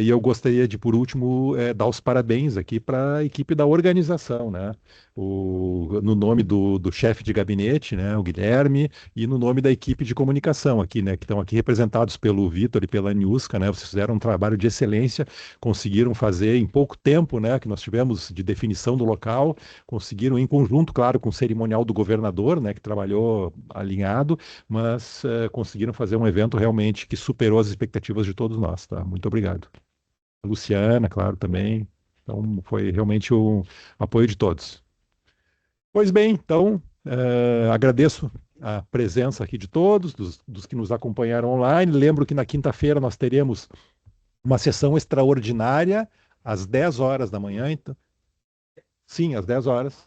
E eu gostaria de, por último, dar os parabéns aqui para a equipe da organização, né? No nome do chefe de gabinete, né, o Guilherme, e no nome da equipe de comunicação aqui, né, que estão aqui representados pelo Vitor e pela Niuska, né? Vocês fizeram um trabalho de excelência, conseguiram fazer em pouco tempo, né, que nós tivemos de definição do local, conseguiram em conjunto, claro, com o cerimonial do governador, né, que trabalhou alinhado, mas conseguiram fazer um evento realmente que superou as expectativas de todos nós, tá? Muito obrigado. A Luciana, claro, também. Então, foi realmente o apoio de todos. Pois bem, então, agradeço a presença aqui de todos, dos que nos acompanharam online. Lembro que na quinta-feira nós teremos uma sessão extraordinária às 10 horas da manhã. Então, sim, às 10 horas.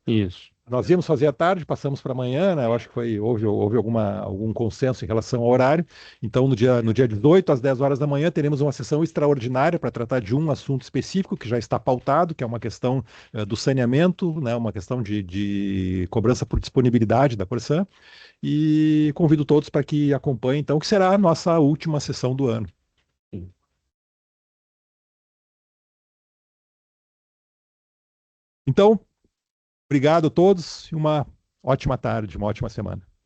Isso. Nós íamos fazer à tarde, passamos para amanhã, né? Eu acho que houve algum consenso em relação ao horário. Então, no dia 18, às 10 horas da manhã, teremos uma sessão extraordinária para tratar de um assunto específico que já está pautado, que é uma questão do saneamento, né? Uma questão de cobrança por disponibilidade da Corsã. E convido todos para que acompanhem, então, que será a nossa última sessão do ano. Então, obrigado a todos e uma ótima tarde, uma ótima semana.